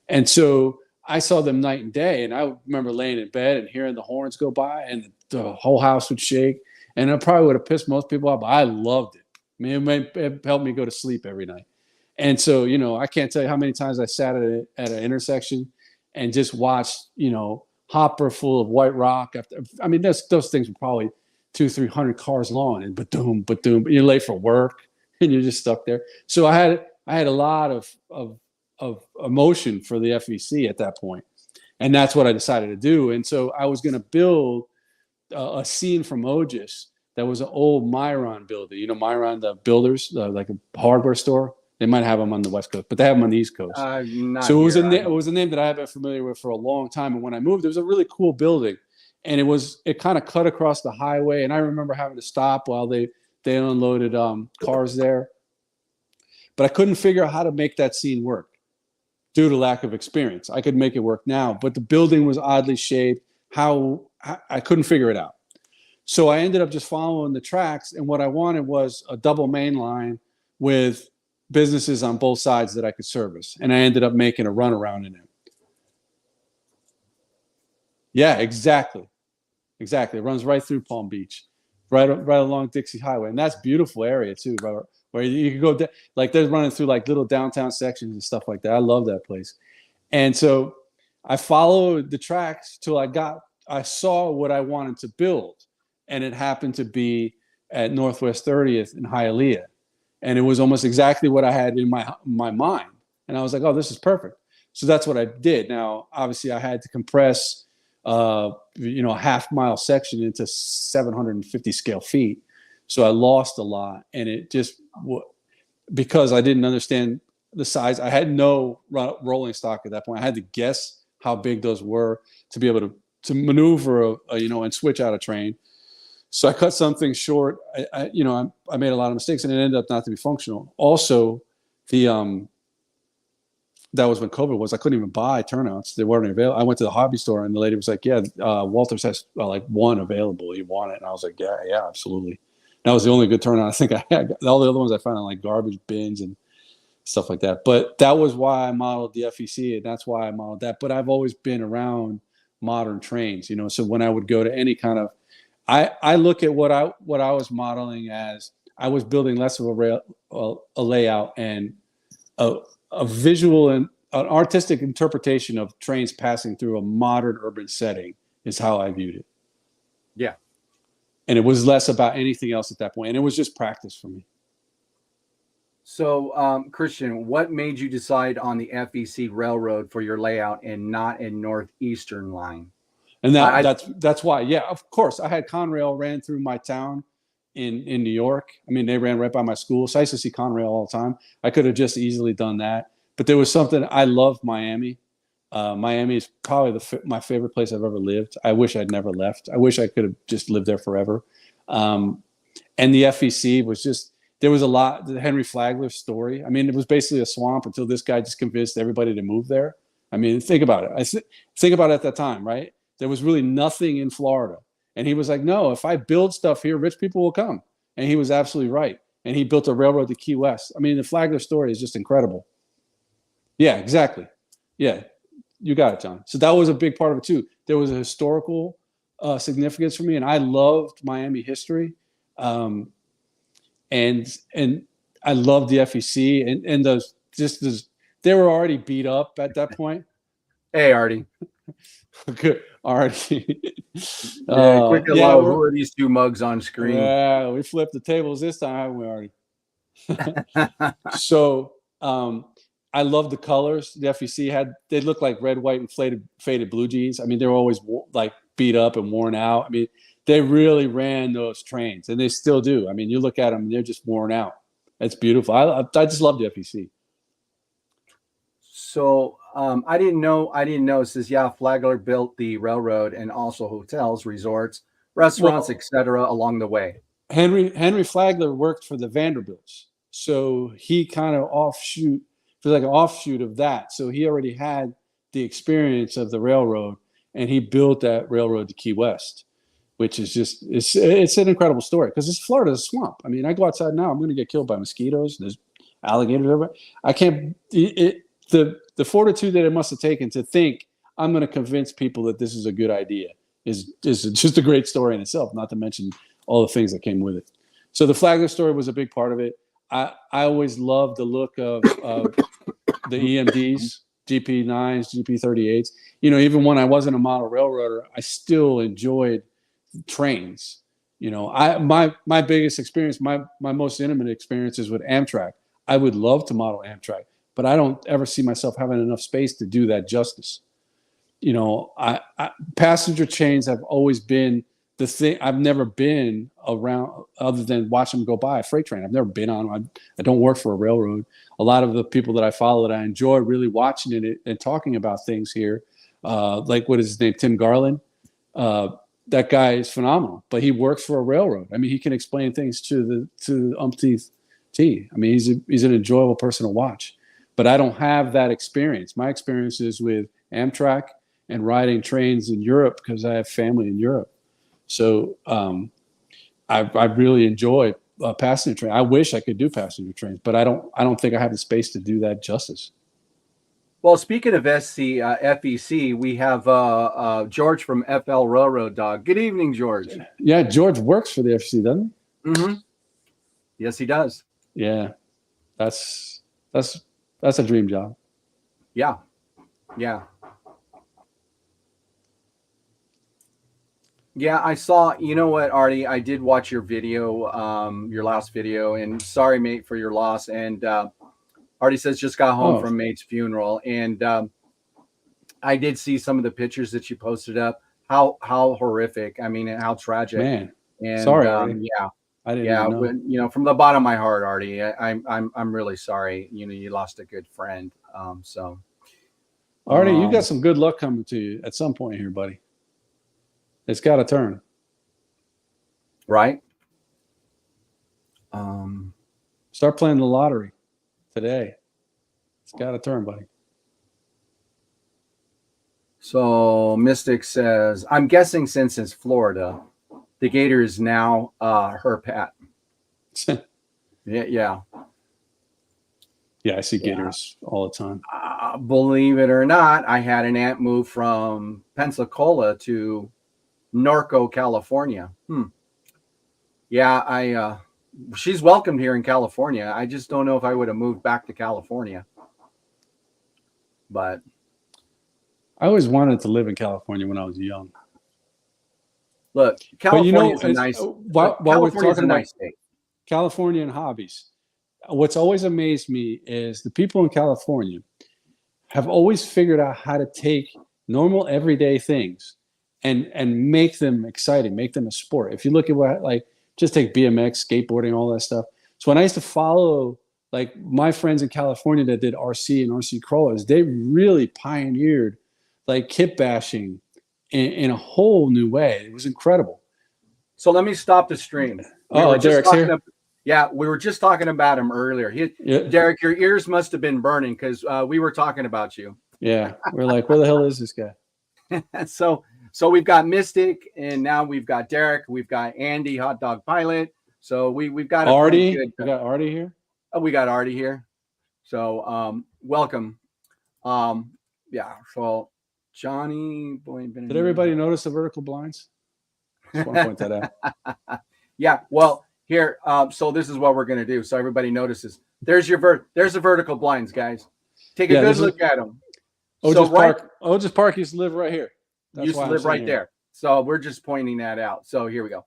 And so I saw them night and day, and I remember laying in bed and hearing the horns go by, and the whole house would shake. And it probably would have pissed most people off, but I loved it. I mean, it helped me go to sleep every night. And so, I can't tell you how many times I sat at an intersection and just watched, hopper full of white rock. I mean, those things were probably 200-300 cars long, and ba-doom, ba-doom. You're late for work, and you're just stuck there. So I had a lot of emotion for the FEC at that point, and that's what I decided to do. And so I was going to build a scene from Ogis that was an old Myron building. Myron, the builders, like a hardware store. They might have them on the West Coast, but they have them on the East Coast. So it was a name that I have been familiar with for a long time. And when I moved, it was a really cool building, and it kind of cut across the highway. And I remember having to stop while they unloaded cars there. But I couldn't figure out how to make that scene work due to lack of experience. I could make it work now, but the building was oddly shaped. I couldn't figure it out. So I ended up just following the tracks, and what I wanted was a double main line with businesses on both sides that I could service. And I ended up making a runaround in it. Yeah, exactly. It runs right through Palm Beach, right along Dixie Highway. And that's a beautiful area too, where you can go, like they're running through like little downtown sections and stuff like that. I love that place. And so I followed the tracks till I saw what I wanted to build. And it happened to be at Northwest 30th in Hialeah. And it was almost exactly what I had in my mind. And I was like, oh, this is perfect. So that's what I did. Now, obviously, I had to compress, a half-mile section into 750 scale feet. So I lost a lot. And it just, because I didn't understand the size, I had no rolling stock at that point. I had to guess how big those were to be able to maneuver, and switch out a train. So I cut something short. I made a lot of mistakes, and it ended up not to be functional. Also, that was when COVID was. I couldn't even buy turnouts; they weren't available. I went to the hobby store, and the lady was like, "Yeah, Walters has like one available. You want it?" And I was like, "Yeah, absolutely." That was the only good turnout I think I had. All the other ones I found in like garbage bins and stuff like that. But that was why I modeled the FEC, and that's why I modeled that. But I've always been around modern trains, So when I would go to any kind of I look at what I was modeling as I was building less of a layout and a visual and an artistic interpretation of trains passing through a modern urban setting is how I viewed it.
Yeah.
And it was less about anything else at that point. And it was just practice for me.
So, Christian, what made you decide on the FEC railroad for your layout and not a northeastern line?
And that's why, yeah, of course. I had Conrail ran through my town in New York. I mean, they ran right by my school. So I used to see Conrail all the time. I could have just easily done that. But there was something, I love Miami. Miami is probably my favorite place I've ever lived. I wish I'd never left. I wish I could have just lived there forever. And the FEC was just, there was a lot, the Henry Flagler story. I mean, it was basically a swamp until this guy just convinced everybody to move there. I mean, think about it. Think about it at that time, right? There was really nothing in Florida. And he was like, no, if I build stuff here, rich people will come. And he was absolutely right. And he built a railroad to Key West. I mean, the Flagler story is just incredible. Yeah, exactly. Yeah, you got it, John. So that was a big part of it too. There was a historical significance for me. And I loved Miami history. And I loved the FEC and they were already beat up at that point.
Hey, Artie.
Good, Artie.
Who are these two mugs on screen?
Yeah, we flipped the tables this time, haven't we, Artie? So I love the colors. The FEC they looked like red, white, and faded blue jeans. I mean, they were always like beat up and worn out. I mean, they really ran those trains, and they still do. I mean, you look at them, and they're just worn out. It's beautiful. I just love the FEC.
So I didn't know. It says, yeah, Flagler built the railroad and also hotels, resorts, restaurants, etc. along the way.
Henry Flagler worked for the Vanderbilts, so he kind of offshoot of that. So he already had the experience of the railroad, and he built that railroad to Key West, which is just it's an incredible story because Florida's a swamp. I mean, I go outside now, I'm going to get killed by mosquitoes. There's alligators everywhere. I can't. The fortitude that it must have taken to think I'm going to convince people that this is a good idea is just a great story in itself. Not to mention all the things that came with it. So the Flagler story was a big part of it. I always loved the look of the EMDs, GP9s, GP38s. You know, even when I wasn't a model railroader, I still enjoyed trains. You know, my biggest experience, my most intimate experience is with Amtrak. I would love to model Amtrak, but I don't ever see myself having enough space to do that justice. You know, passenger trains have always been the thing. I've never been around other than watch them go by a freight train. I've never been on. I don't work for a railroad. A lot of the people that I follow that I enjoy really watching it and talking about things here. Like what is his name? Tim Garland. That guy is phenomenal, but he works for a railroad. I mean, he can explain things to the umpteenth T. I mean, he's an enjoyable person to watch, but I don't have that experience. My experience is with Amtrak and riding trains in Europe because I have family in Europe. So I really enjoy passenger train. I wish I could do passenger trains, but I don't think I have the space to do that justice.
Well, speaking of FEC, we have George from FL Railroad Dog. Good evening, George.
Yeah, George works for the FEC, doesn't
he? Mm-hmm. Yes, he does.
Yeah, that's a dream job.
Yeah, yeah. Yeah, I saw, you know what, Artie, I did watch your video, your last video, and sorry, mate, for your loss. And Artie says just got home from mate's funeral. And I did see some of the pictures that you posted up. How horrific. I mean, how tragic.
Man,
and
sorry, Artie.
yeah.
I didn't know.
When, you know, from the bottom of my heart, Artie, I'm really sorry. You know, you lost a good friend. So
Artie, you got some good luck coming to you at some point here, buddy. It's got to turn.
Right.
Start playing the lottery today. It's got to turn, buddy.
So Mystic says, I'm guessing since it's Florida, the gator is now her pet. Yeah.
Yeah, I see gators all the time.
Believe it or not, I had an aunt move from Pensacola to Norco, California. Yeah, she's welcomed here in California. I just don't know if I would have moved back to California. But
I always wanted to live in California when I was young.
Look, California is a nice.
While we're talking about
state.
California and hobbies, what's always amazed me is the people in California have always figured out how to take normal everyday things and make them exciting, make them a sport. If you look at what, like, just take BMX, skateboarding, all that stuff. So when I used to follow, like, my friends in California that did RC and RC crawlers, they really pioneered, like, kit bashing in a whole new way. It was incredible.
So let me stop the stream.
Derek's here?
Yeah, we were just talking about him earlier. Derek, your ears must have been burning because we were talking about you.
Yeah, we're like, where the hell is this guy?
So we've got Mystic, and now we've got Derek. We've got Andy, Hot Dog Pilot. So we've got
Artie. We got Artie here.
Oh, we got Artie here. So welcome. Yeah. So Johnny,
did everybody notice the vertical blinds? Just want to point that
out. Yeah. Well, here. So this is what we're gonna do. So everybody notices. There's the vertical blinds, guys. Take a good look at them.
Otis Park used to live right here.
Used to live right there. So we're just pointing that out. So here we go.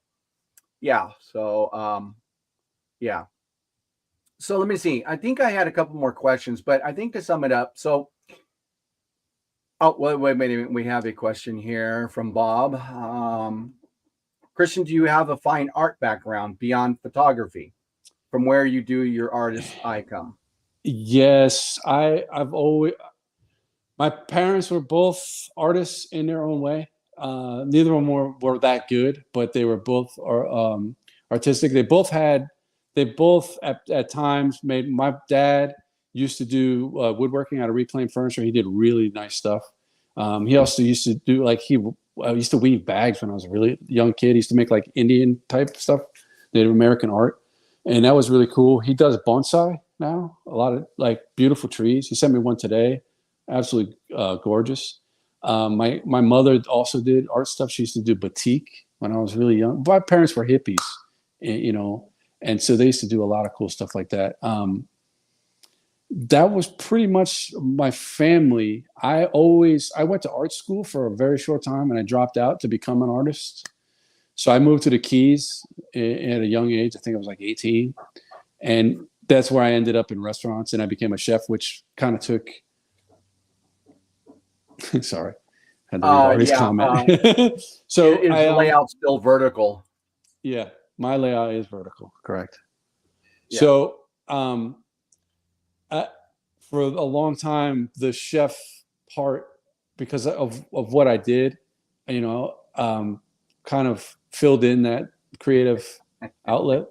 Yeah. So yeah. So let me see. I think I had a couple more questions, but I think to sum it up. So wait a minute. We have a question here from Bob. Christian, do you have a fine art background beyond photography? From where you do your artist icon?
Yes, I've always. My parents were both artists in their own way. Neither of them were that good, but they were both artistic. They both at times made. My dad used to do woodworking out of reclaimed furniture. He did really nice stuff. He also used to do I used to weave bags when I was a really young kid. He used to make like Indian type stuff, Native American art, and that was really cool. He does bonsai now, a lot of like beautiful trees. He sent me one today. Absolutely gorgeous. My mother also did art stuff. She used to do batik when I was really young. My parents were hippies, you know, And so they used to do a lot of cool stuff like that. That was pretty much my family. I went to art school for a very short time and I dropped out to become an artist. So I moved to the Keys at a young age. I think I was like 18. And that's where I ended up in restaurants and I became a chef, which kind of took, sorry, had to read Artie's comment. So
is the layout still vertical?
Yeah, my layout is vertical, correct.
Yeah.
So for a long time, the chef part, because of what I did, kind of filled in that creative outlet.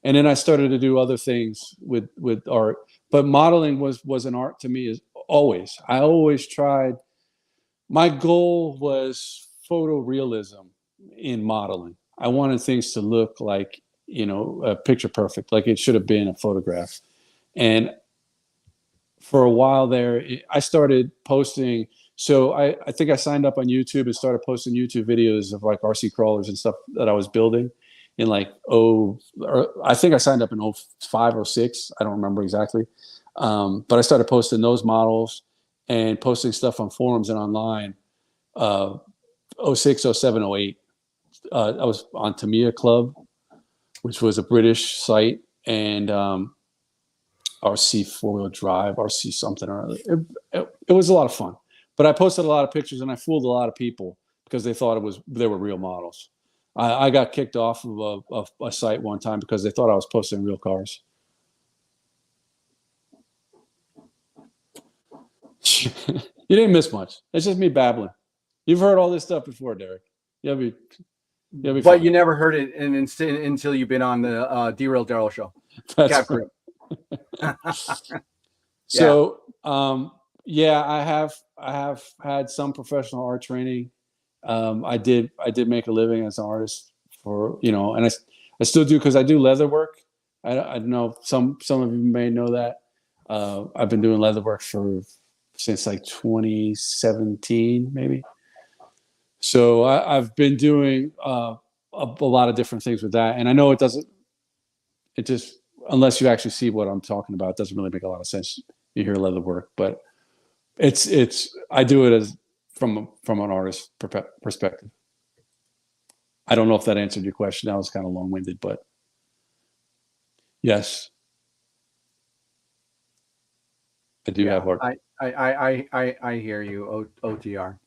And then I started to do other things with art. But modeling was an art to me as always. I always tried. My goal was photorealism in modeling. I wanted things to look like, picture perfect, like it should have been a photograph. And for a while there, I started posting. So I think I signed up on YouTube and started posting YouTube videos of like RC crawlers and stuff that I was building in I think I signed up in 05 or 06. I don't remember exactly. But I started posting those models and posting stuff on forums and online. 06, 07, 08. I was on Tamiya Club, which was a British site, and RC four-wheel drive, RC something or other. It was a lot of fun. But I posted a lot of pictures and I fooled a lot of people because they thought they were real models. I got kicked off of a site one time because they thought I was posting real cars. You didn't miss much. It's just me babbling. You've heard all this stuff before, Derek. You'll be
But
fine.
you never heard it until you've been on the Derail Daryl show.
That's right. So, I have had some professional art training. I did make a living as an artist and I still do because I do leather work. I know some of you may know that. I've been doing leather work since like 2017, maybe. So I've been doing a lot of different things with that. And I know unless you actually see what I'm talking about, it doesn't really make a lot of sense. You hear leather work, but I do it as from an artist perspective. I don't know if that answered your question. That was kind of long-winded, but yes, I do have art.
I hear you, OTR.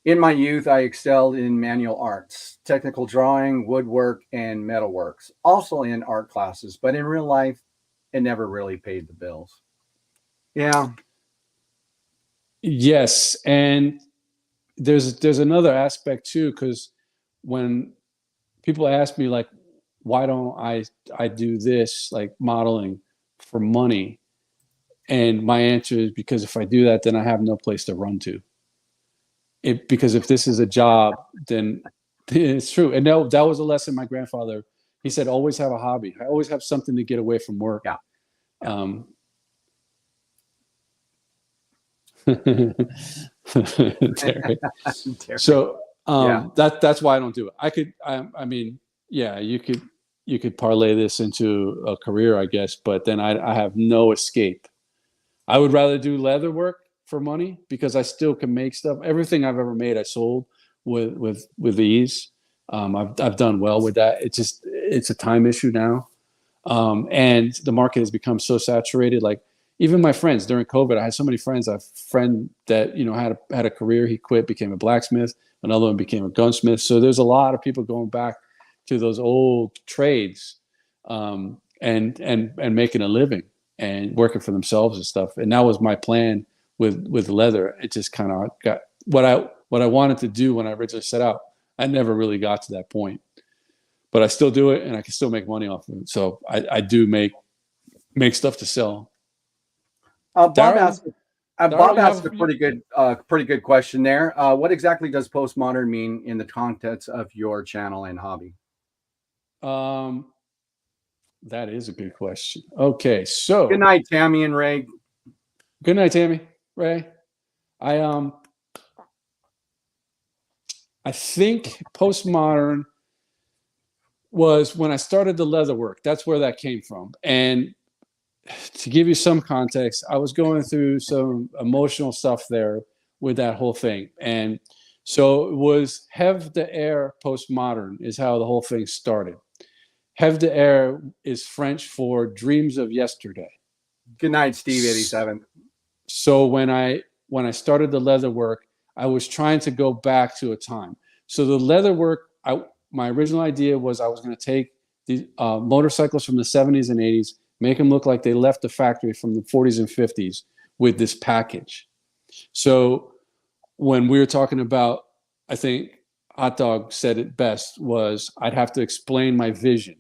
In my youth, I excelled in manual arts, technical drawing, woodwork, and metalworks, also in art classes, but in real life, it never really paid the bills. Yeah.
Yes, and there's another aspect too, because when people ask me like, why don't I do this like modeling for money, and my answer is because if I do that, then I have no place to run to. Because if this is a job, then it's true. And that was a lesson my grandfather. He said, always have a hobby. I always have something to get away from work.
Yeah.
So that's why I don't do it. You could parlay this into a career, I guess, but then I have no escape. I would rather do leather work for money because I still can make stuff. Everything I've ever made, I sold with ease. I've done well with that. It's a time issue now. And the market has become so saturated. Like even my friends during COVID, I had so many friends. I have a friend that, had a career. He quit, became a blacksmith. Another one became a gunsmith. So there's a lot of people going back to those old trades, and making a living and working for themselves and stuff. And that was my plan with leather. It just kind of got what I wanted to do when I originally set out. I never really got to that point, but I still do it and I can still make money off of it. So I do make stuff to sell.
Bob asked a pretty good question there. What exactly does postmodern mean in the context of your channel and hobby?
That is a good question. Okay, so
good night, Tammy and Ray.
Good night, Tammy, Ray. I think postmodern was when I started the leather work. That's where that came from. And to give you some context, I was going through some emotional stuff there with that whole thing. And so it was Have the Air Postmodern is how the whole thing started. Have the Air is French for dreams of yesterday.
Good night, Steve 87.
So when I started the leather work, I was trying to go back to a time. So the leather work, my original idea was I was going to take the motorcycles from the 70s and 80s, make them look like they left the factory from the 40s and 50s with this package. So when we were talking about, I think Hot Dog said it best, was I'd have to explain my vision.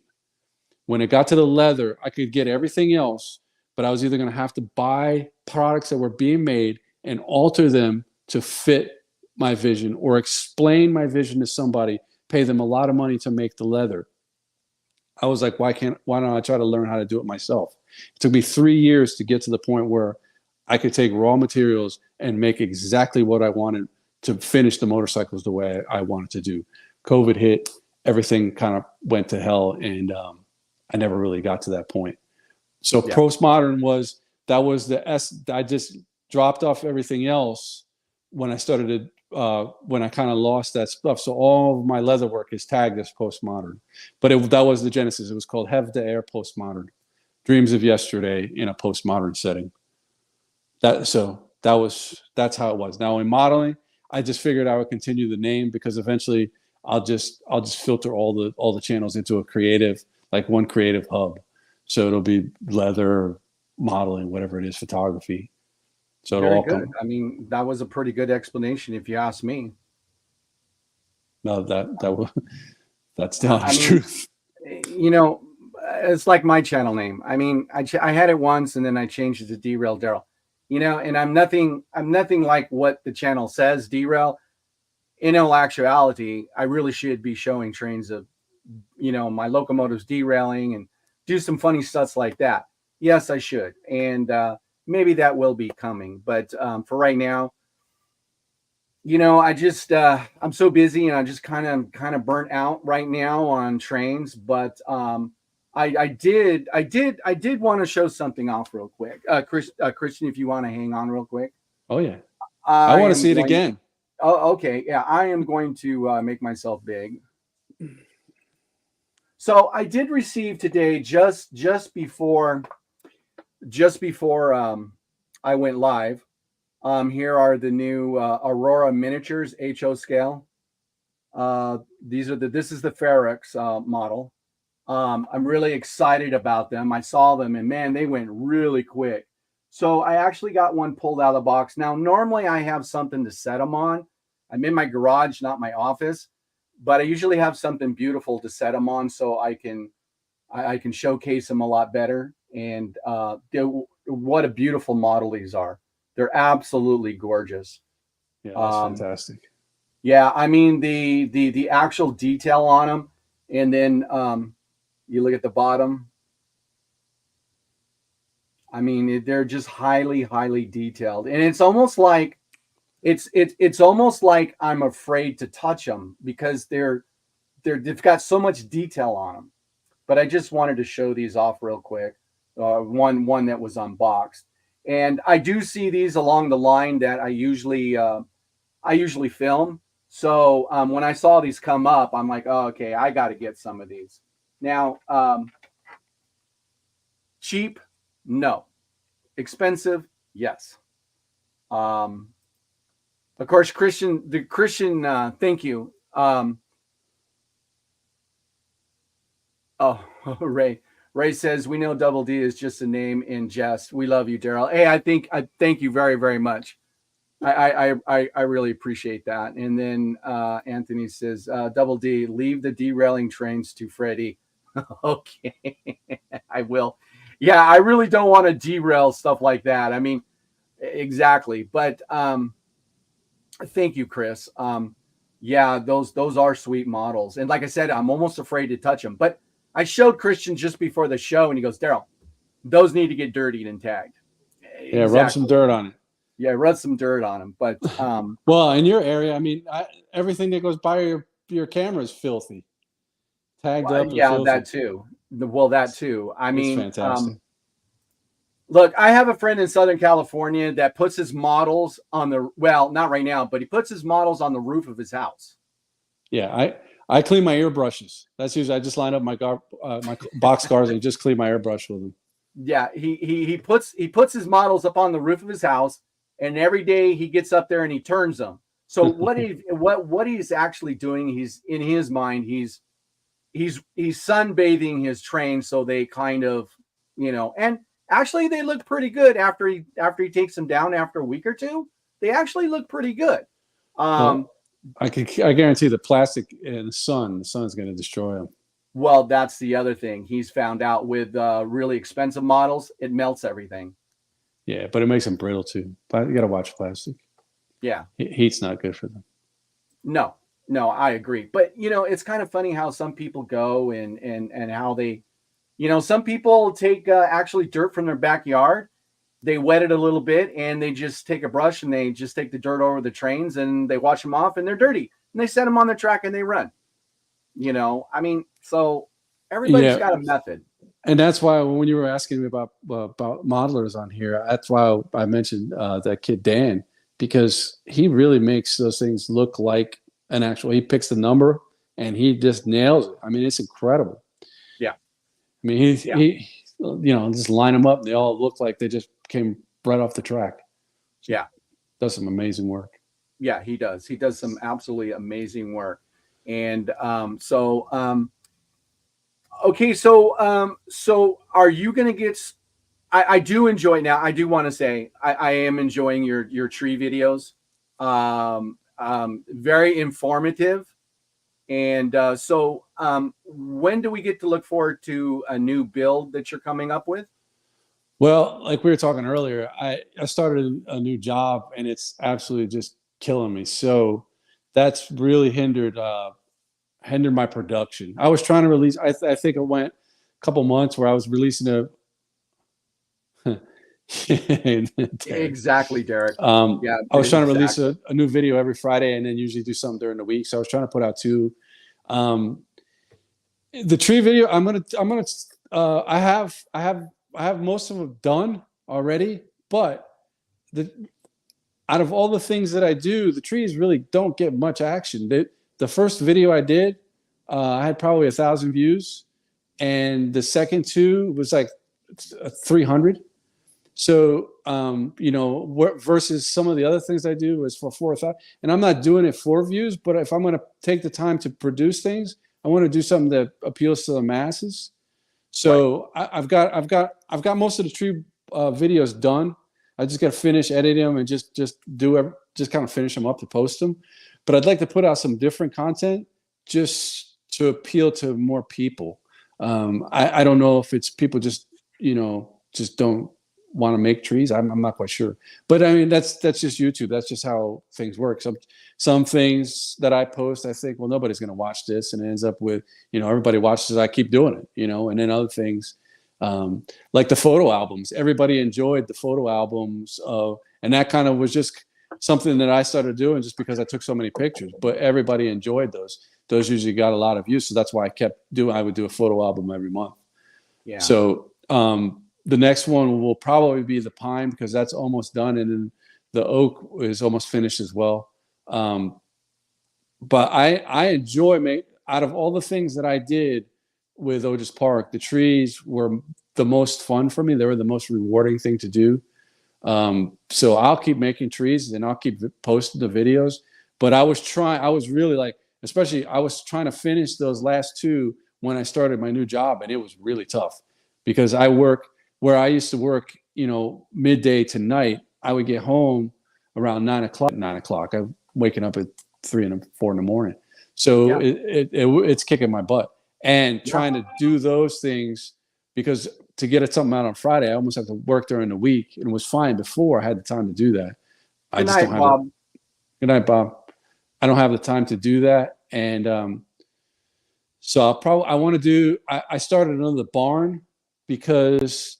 When it got to the leather, I could get everything else, but I was either going to have to buy products that were being made and alter them to fit my vision, or explain my vision to somebody, pay them a lot of money to make the leather. I was like, why don't I try to learn how to do it myself? It took me 3 years to get to the point where I could take raw materials and make exactly what I wanted to finish the motorcycles the way I wanted to do. COVID hit, everything kind of went to hell, and I never really got to that point. So postmodern was the S. I just dropped off everything else when I started to, when I kind of lost that stuff. So all of my leather work is tagged as postmodern, but that was the genesis. It was called Have the Air Postmodern, Dreams of Yesterday in a postmodern setting. That's how it was. Now in modeling, I just figured I would continue the name, because eventually I'll just filter all the channels into a creative, like one creative hub. So it'll be leather, modeling, whatever it is, photography. So it'll all come.
I mean, that was a pretty good explanation, if you ask me.
No, that's the honest truth.
You know, it's like my channel name. I mean, I had it once, and then I changed it to Derail Daryl. You know, and I'm nothing like what the channel says, Derail. In all actuality, I really should be showing trains of, you know, my locomotives derailing and do some funny stuff like that. Yes, I should. And maybe that will be coming. But for right now, you know, I just I'm so busy, and I'm just kind of burnt out right now on trains. But I did want to show something off real quick. Christian, if you want to hang on real quick.
Oh yeah, I want to see it again.
Oh, okay. Yeah, I am going to make myself big. So I did receive today, just before I went live. Here are the new Aurora miniatures HO scale. This is the Ferex model. I'm really excited about them. I saw them, and man, they went really quick. So I actually got one pulled out of the box. Now, normally I have something to set them on. I'm in my garage, not my office, but I usually have something beautiful to set them on, so I can showcase them a lot better. And what a beautiful model these are. They're absolutely gorgeous.
Yeah, that's fantastic.
Yeah, I mean the actual detail on them, and then you look at the bottom. I mean, they're just highly detailed, and it's almost like it's almost like I'm afraid to touch them, because they've got so much detail on them. But I just wanted to show these off real quick. One that was unboxed, and I do see these along the line that I usually film. So when I saw these come up, I'm like, oh, okay, I got to get some of these. Now, cheap, no. Expensive, yes. Of course, Christian, thank you. Ray says, we know Double D is just a name in jest. We love you, Daryl. Hey, I thank you very, very much. I really appreciate that. And then Anthony says, Double D, leave the derailing trains to Freddie. Okay, I will. Yeah, I really don't want to derail stuff like that. I mean, exactly. But thank you, Chris. Yeah, those are sweet models. And like I said, I'm almost afraid to touch them. But I showed Christian just before the show, and he goes, Daryl, those need to get dirtied and tagged.
Yeah, exactly. Rub some dirt on it.
Yeah, rub some dirt on them. But
well, in your area, I mean, everything that goes by your camera is filthy. tagged
Well,
up and
yeah, that
filtered.
too. Well, that too. I
It's
mean,
fantastic.
look, I have a friend in Southern California that puts his models on the, well, not right now, but he puts his models on the roof of his house.
Yeah, I clean my airbrushes. That's usually I just line up my box cars and just clean my airbrush with them.
Yeah, he puts his models up on the roof of his house, and every day he gets up there and he turns them. So what he's actually doing, he's in his mind, he's sunbathing his trains, so they kind of, and actually they look pretty good after he takes them down after a week or two. They actually look pretty good. Um,
Well, I guarantee the plastic in the sun's going to destroy them.
well, that's the other thing he's found out with really expensive models, it melts everything.
Yeah, but it makes them brittle too. But you got to watch plastic.
Yeah.
Heat's not good for them.
No, no, I agree. But it's kind of funny how some people go and how they, some people take actually dirt from their backyard, they wet it a little bit, and they just take a brush and they just take the dirt over the trains and they wash them off and they're dirty and they set them on the track and they run. I mean, so everybody's
Yeah,
got a method.
and that's why when you were asking me about modelers on here, that's why I mentioned that kid Dan, because he really makes those things look like an actual. He picks the number and he just nails it. I mean, it's incredible.
Yeah.
I mean,
Yeah.
he just line them up and they all look like they just came right off the track.
Yeah.
Does some amazing work.
Yeah, he does. He does some absolutely amazing work. And okay, so are you going to get? I do enjoy now. I do want to say I am enjoying your tree videos. Very informative. And when do we get to look forward to a new build that you're coming up with?
Well, like we were talking earlier, I started a new job and it's absolutely just killing me. So that's really hindered my production. I was trying to release. I think it went a couple months where I was releasing a.
Exactly, Derek. Yeah,
I was trying to release
exactly.
a new video every Friday and then usually do something during the week. So I was trying to put out two. Um, the tree video, I have most of them done already, but the out of all the things that I do, the trees really don't get much action. The first video I did, I had probably 1,000 views, and the second two was like 300. So, versus some of the other things I do is for 4,000, and I'm not doing it for views. But if I'm going to take the time to produce things, I want to do something that appeals to the masses. So right. I've got most of the tree videos done. I just got to finish editing them and just kind of finish them up to post them. But I'd like to put out some different content just to appeal to more people. I don't know if it's people just don't want to make trees. I'm not quite sure. But I mean, that's just YouTube. That's just how things work. Some things that I post, I think, well, nobody's going to watch this, and it ends up with, everybody watches it. I keep doing it, and then other things, like the photo albums. Everybody enjoyed the photo albums, and that kind of was just something that I started doing just because I took so many pictures. But everybody enjoyed those. Those usually got a lot of views, so that's why I would do a photo album every month.
Yeah.
So the next one will probably be the pine because that's almost done, and then the oak is almost finished as well. But I enjoy out of all the things that I did with Otis Park, the trees were the most fun for me. They were the most rewarding thing to do. So I'll keep making trees and I'll keep posting the videos. But I was trying to finish those last two when I started my new job, and it was really tough because I work where I used to work, midday to night. I would get home around 9 o'clock. I'm waking up at 3 and 4 in the morning. So yeah. It's kicking my butt. And trying to do those things, because to get something out on Friday, I almost have to work during the week. And it was fine before I had the time to do that.
Good night, Bob.
Good night, Bob. I don't have the time to do that. And so I started another barn because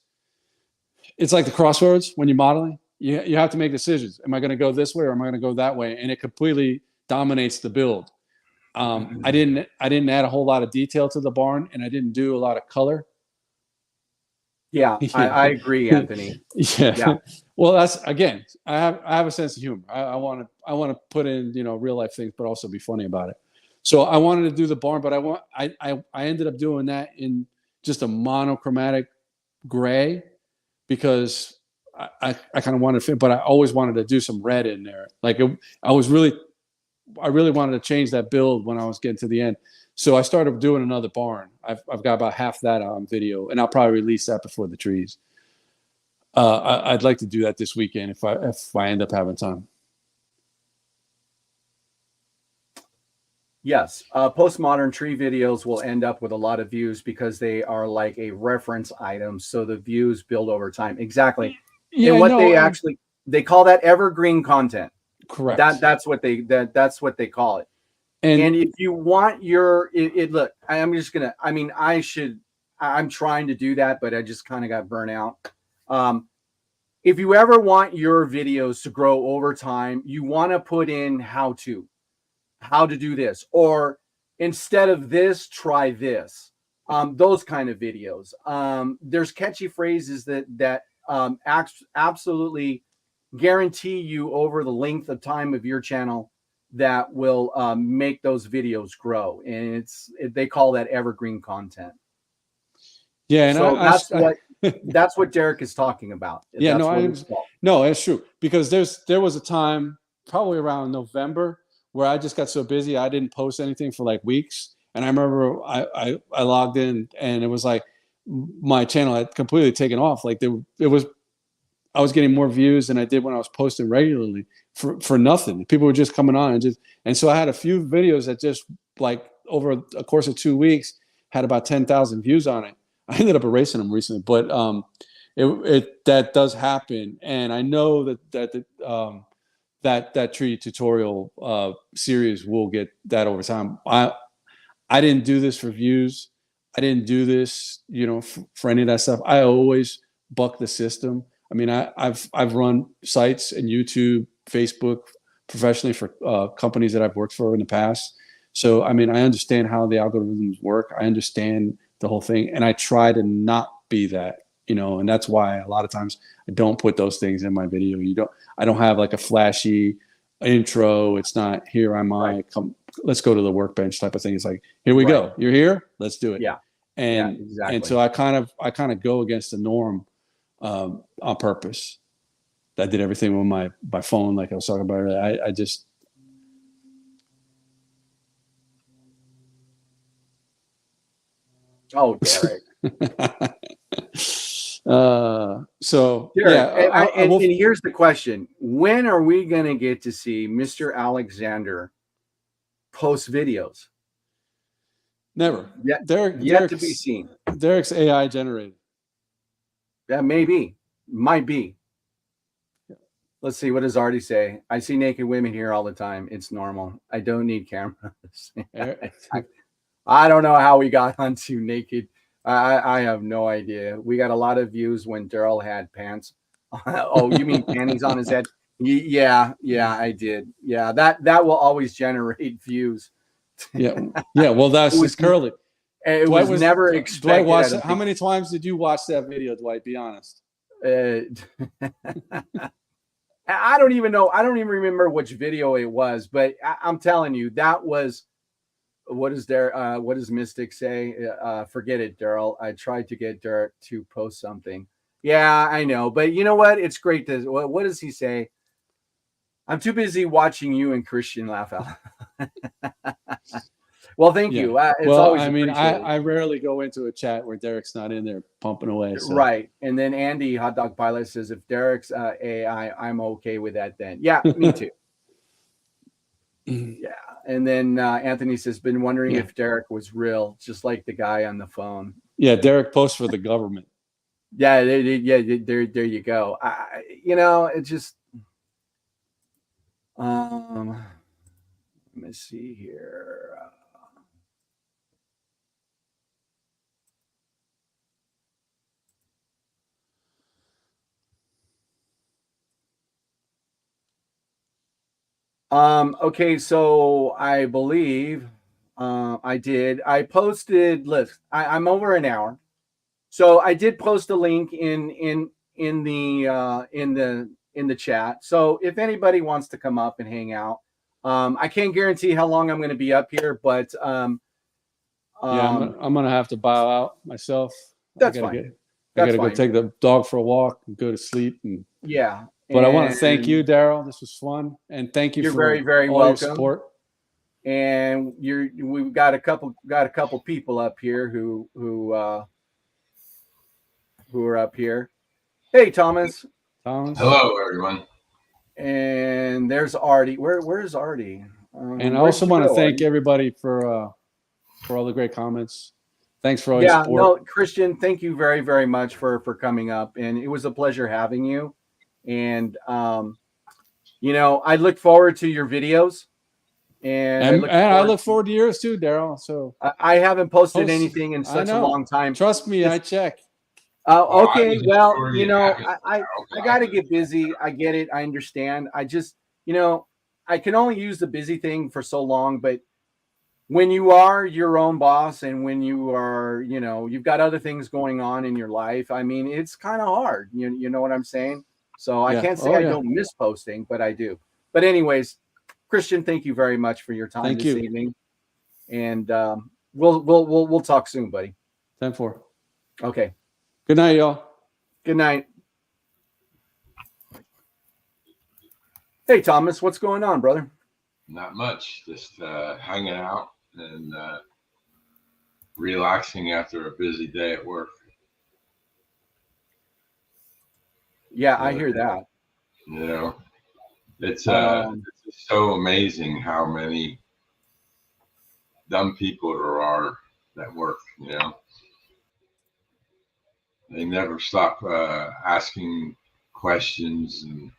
it's like the crossroads when you're modeling. You have to make decisions. Am I going to go this way or am I going to go that way? And it completely dominates the build. I didn't add a whole lot of detail to the barn, and I didn't do a lot of color.
Yeah,
Yeah.
I agree, Anthony.
Yeah.
Yeah.
Well, that's again, I have a sense of humor. I want to put in, real life things, but also be funny about it. So I wanted to do the barn, but I ended up doing that in just a monochromatic gray because I kind of wanted to fit, but I always wanted to do some red in there. Like I really wanted to change that build when I was getting to the end. So I started doing another barn. I've got about half that on video, and I'll probably release that before the trees. I'd like to do that this weekend if I end up having time.
Yes, postmodern tree videos will end up with a lot of views because they are like a reference item, so the views build over time. Exactly.
Yeah,
And what
no,
they call that evergreen content.
correct.
That's what they call it.
And
And if you want look, I'm just gonna. I mean, I'm trying to do that, but I just kind of got burnt out. Um, if you ever want your videos to grow over time, you want to put in how to do this, or instead of this, try this. Those kind of videos. There's catchy phrases that absolutely guarantee you over the length of time of your channel that will make those videos grow, and they call that evergreen content.
yeah, and
So that's what Derek is talking about.
yeah,
That's what it's called.
no, it's true because there was a time probably around November where I just got so busy I didn't post anything for like weeks, and I remember I logged in and it was like my channel had completely taken off. Like it was I was getting more views than I did when I was posting regularly for nothing. People were just coming on and so I had a few videos that just like over a course of 2 weeks had about 10,000 views on it. I ended up erasing them recently, but that does happen, and I know that tree tutorial series will get that over time. I didn't do this for views. I didn't do this, for any of that stuff. I always buck the system. I mean, I've run sites and YouTube, Facebook professionally for companies that I've worked for in the past. So, I mean, I understand how the algorithms work. I understand the whole thing, and I try to not be that, and that's why a lot of times I don't put those things in my video. I don't have like a flashy intro. It's not here am I, come, let's go to the workbench type of thing. It's like, here we go. You're here. Let's do it.
Yeah.
And
exactly.
and so I kind of go against the norm on purpose. I did everything with my phone, like I was talking about earlier. I just
Derek.
So
Derek,
yeah,
and here's the question: when are we going to get to see Mr. Alexander post videos?
Never.
Yet to be seen.
Derek's AI generated.
That might be. Let's see, what does Artie say? I see naked women here all the time. It's normal. I don't need cameras. I don't know how we got onto naked. I have no idea. We got a lot of views when Daryl had pants. Oh, you mean panties on his head? Yeah, I did. Yeah, that will always generate views.
Yeah. Well, that's just curly.
It was never expected.
Dwight watched how many times did you watch that video, Dwight? Be honest.
I don't even know. I don't even remember which video it was, but I'm telling you, that was. What does Mystic say? Forget it, Daryl. I tried to get Derek to post something. Yeah, I know, but you know what? It's great to. What does he say? I'm too busy watching you and Christian laugh out. Well, thank you. It's always
I mean, I rarely go into a chat where Derek's not in there pumping away. So.
Right. And then Andy Hot Dog Pilot says, if Derek's AI, I'm okay with that then. Yeah, me too. Yeah. And then Anthony says, been wondering if Derek was real, just like the guy on the phone.
Yeah, Derek posts for the government.
Yeah, there you go. It just let me see here. Okay, so I believe I did. I posted. Listen, I'm over an hour, so I did post a link in the chat. So if anybody wants to come up and hang out, I can't guarantee how long I'm going to be up here, but
Yeah, I'm gonna have to bow out myself.
that's fine.
I gotta go take the dog for a walk and go to sleep.
Yeah.
But I want to thank you, Daryl. This was fun, and thank you
You're
for
very, very
all
welcome.
your support.
And we've got a couple people up here who are up here. Hey, Thomas.
Hello, everyone.
And there's Artie. Where's Artie?
And I also want to thank everybody for all the great comments. Thanks for all your support.
No, Christian, thank you very, very much for coming up, and it was a pleasure having you. And I look forward to your videos, and
I look forward to yours too, Daryl. So
I haven't posted anything in such a long time.
Trust me, I check.
Okay, well, I got to get busy. I get it. I understand. I just, I can only use the busy thing for so long, but when you are your own boss and when you are, you've got other things going on in your life, I mean, it's kind of hard. You know what I'm saying? So I can't say I don't miss posting, but I do. But anyways, Christian, thank you very much for your time this evening. And we'll talk soon, buddy.
10-4.
Okay.
Good night, y'all.
Good night. Hey, Thomas, what's going on, brother?
Not much. Just hanging out and relaxing after a busy day at work.
Yeah, I hear that.
It's so amazing how many dumb people there are that work, They never stop asking questions, and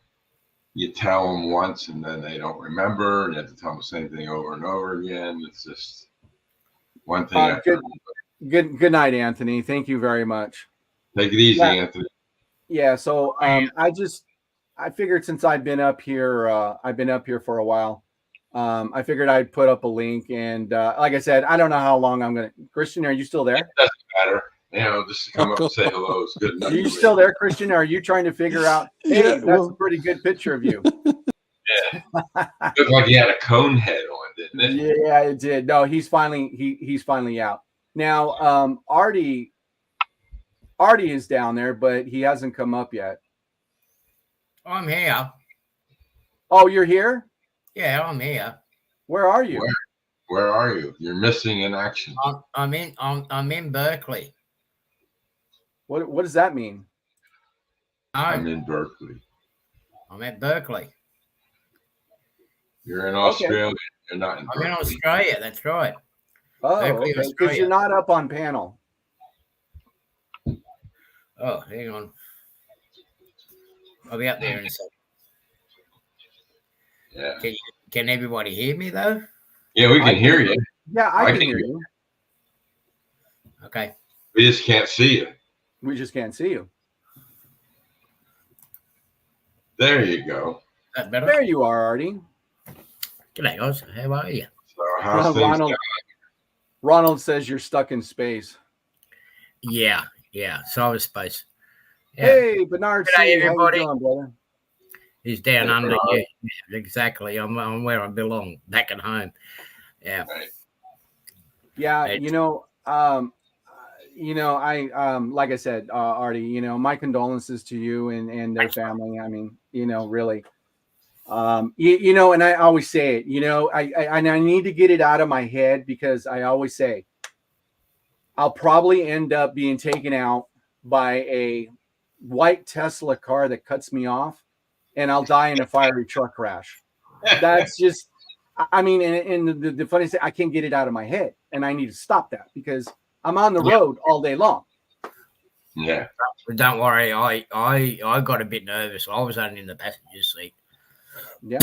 you tell them once and then they don't remember, and you have to tell them the same thing over and over again. It's just one thing.
Good night, Anthony. Thank you very much.
Take it easy, Anthony.
Yeah. So I figured since I've been up here for a while. I figured I'd put up a link, and like I said, I don't know how long I'm gonna. Christian, are you still there?
It doesn't matter. Just to come up and say hello is good enough.
Are you still there, Christian? Are you trying to figure out? Hey, that's a pretty good picture of you.
Yeah, looked like he had a cone head on, didn't it?
Yeah, it did. No, he's finally out now. Artie is down there, but he hasn't come up yet.
I'm here.
Oh, you're here?
Yeah, I'm here.
Where are you?
Where are you? You're missing in action.
I'm in Berkeley.
What does that mean?
I'm in Berkeley.
I'm at Berkeley.
You're in Australia. Okay. You're not in Berkeley.
I'm in Australia. That's right.
Oh, Berkeley, okay. Because you're not up on panel.
Oh, hang on. I'll be up there in a second.
Yeah.
Can everybody hear me though?
Yeah, we can hear you.
Yeah, I can hear you.
Okay.
We just can't see you.
We just can't see you.
There you go.
That better?
There you are, Artie.
G'day, guys. How are you?
So how's things going?
Ronald says you're stuck in space.
Yeah. Cyberspace. Yeah.
Hey, Bernard.
G'day, everybody.
How you doing, brother?
He's down under. Yeah, exactly. I'm where I belong, back at home. Yeah.
Right.
Yeah, I like I said, Artie, my condolences to you and their family. I mean, really. And I always say it, I need to get it out of my head because I always say I'll probably end up being taken out by a white Tesla car that cuts me off, and I'll die in a fiery truck crash. That's just, I mean, and the funny thing, I can't get it out of my head, and I need to stop that because I'm on the road all day long.
Yeah.
But don't worry, I got a bit nervous. I was only in the passenger seat.
Yeah.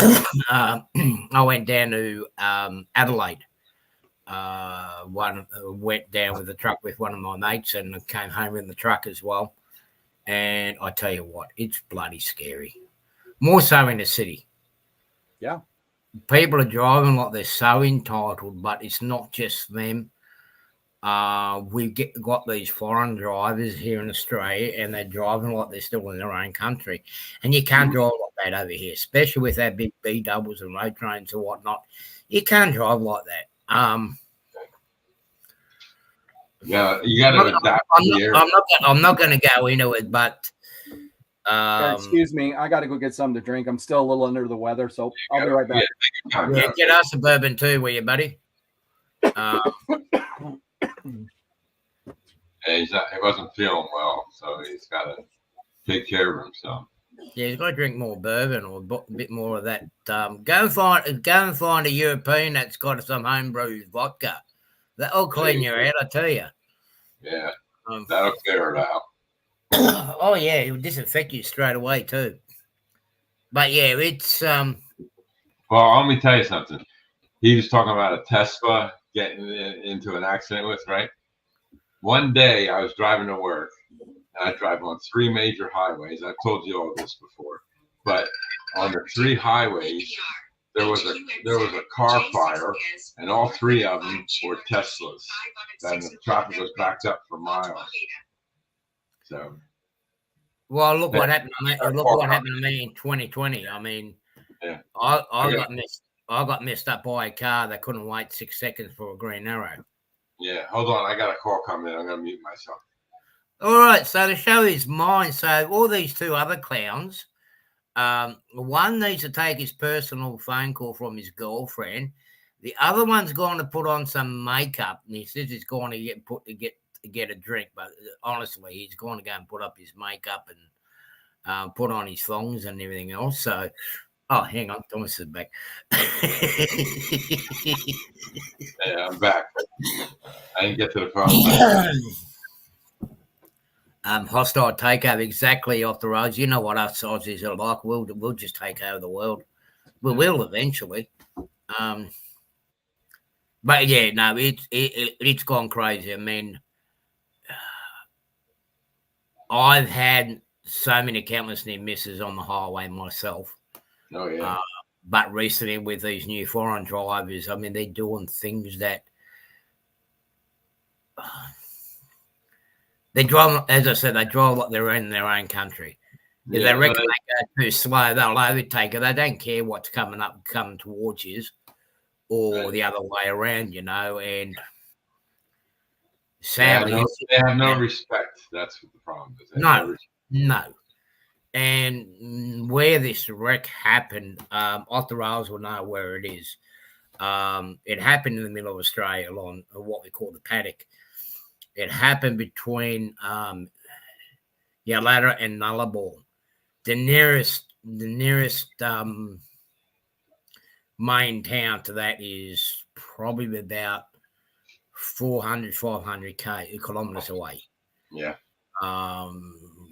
I went down to Adelaide. Went down with the truck with one of my mates, and I came home in the truck as well. And I tell you what, it's bloody scary. More so in the city.
Yeah.
people are driving like they're so entitled, but it's not just them. We've got these foreign drivers here in Australia, and they're driving like they're still in their own country. And you can't drive like that over here, especially with our big B doubles and road trains and whatnot. You can't drive like that.
Yeah, you got to adapt.
I'm not going to go into it, but
excuse me, I got to go get something to drink. I'm still a little under the weather, so I'll be right back.
Yeah, get us a bourbon too, will you, buddy?
He wasn't feeling well, so he's got to take care of himself.
Yeah, he's got to drink more bourbon or a bit more of that. Go and find a European that's got some homebrewed vodka. That'll clean you out, I tell you.
Yeah, that'll clear it out.
Oh yeah, it'll disinfect you straight away too. But yeah, it's
Well, let me tell you something. He was talking about a Tesla getting into an accident with, right? One day I was driving to work. I drive on 3 major highways. I've told you all this before, but on the 3 highways, there was a car fire, and all 3 of them were Teslas. And the traffic was backed up for miles. So,
well, look what happened. Look what happened to me in 2020. I mean,
yeah,
I got messed up by a car that couldn't wait 6 seconds for a green arrow.
Yeah, hold on. I got a call coming in. I'm going to mute myself.
All right, so the show is mine. So all these 2 other clowns, one needs to take his personal phone call from his girlfriend. The other one's going to put on some makeup, and he says he's going to get a drink. But honestly, he's going to go and put up his makeup and put on his thongs and everything else. So, oh, hang on, Thomas is back.
Yeah, I'm back. I didn't get to the phone.
Hostile takeover, exactly off the roads. You know what us Aussies are like. We'll just take over the world. We will eventually. But yeah, no, it's gone crazy. I mean, I've had so many countless near misses on the highway myself.
Oh yeah.
But recently with these new foreign drivers, I mean, they're doing things that they drive, as I said, they drive like they're in their own country. If they reckon they go too slow, they'll overtake it. They don't care what's coming towards you or the other way around, you know. And sadly,
they have no respect. That's what the problem is.
No. And where this wreck happened, off the rails will know where it is. It happened in the middle of Australia along what we call the paddock. It happened between Yalladra and Nullarbor. The nearest main town to that is probably about 400, 500 kilometers away.
Yeah.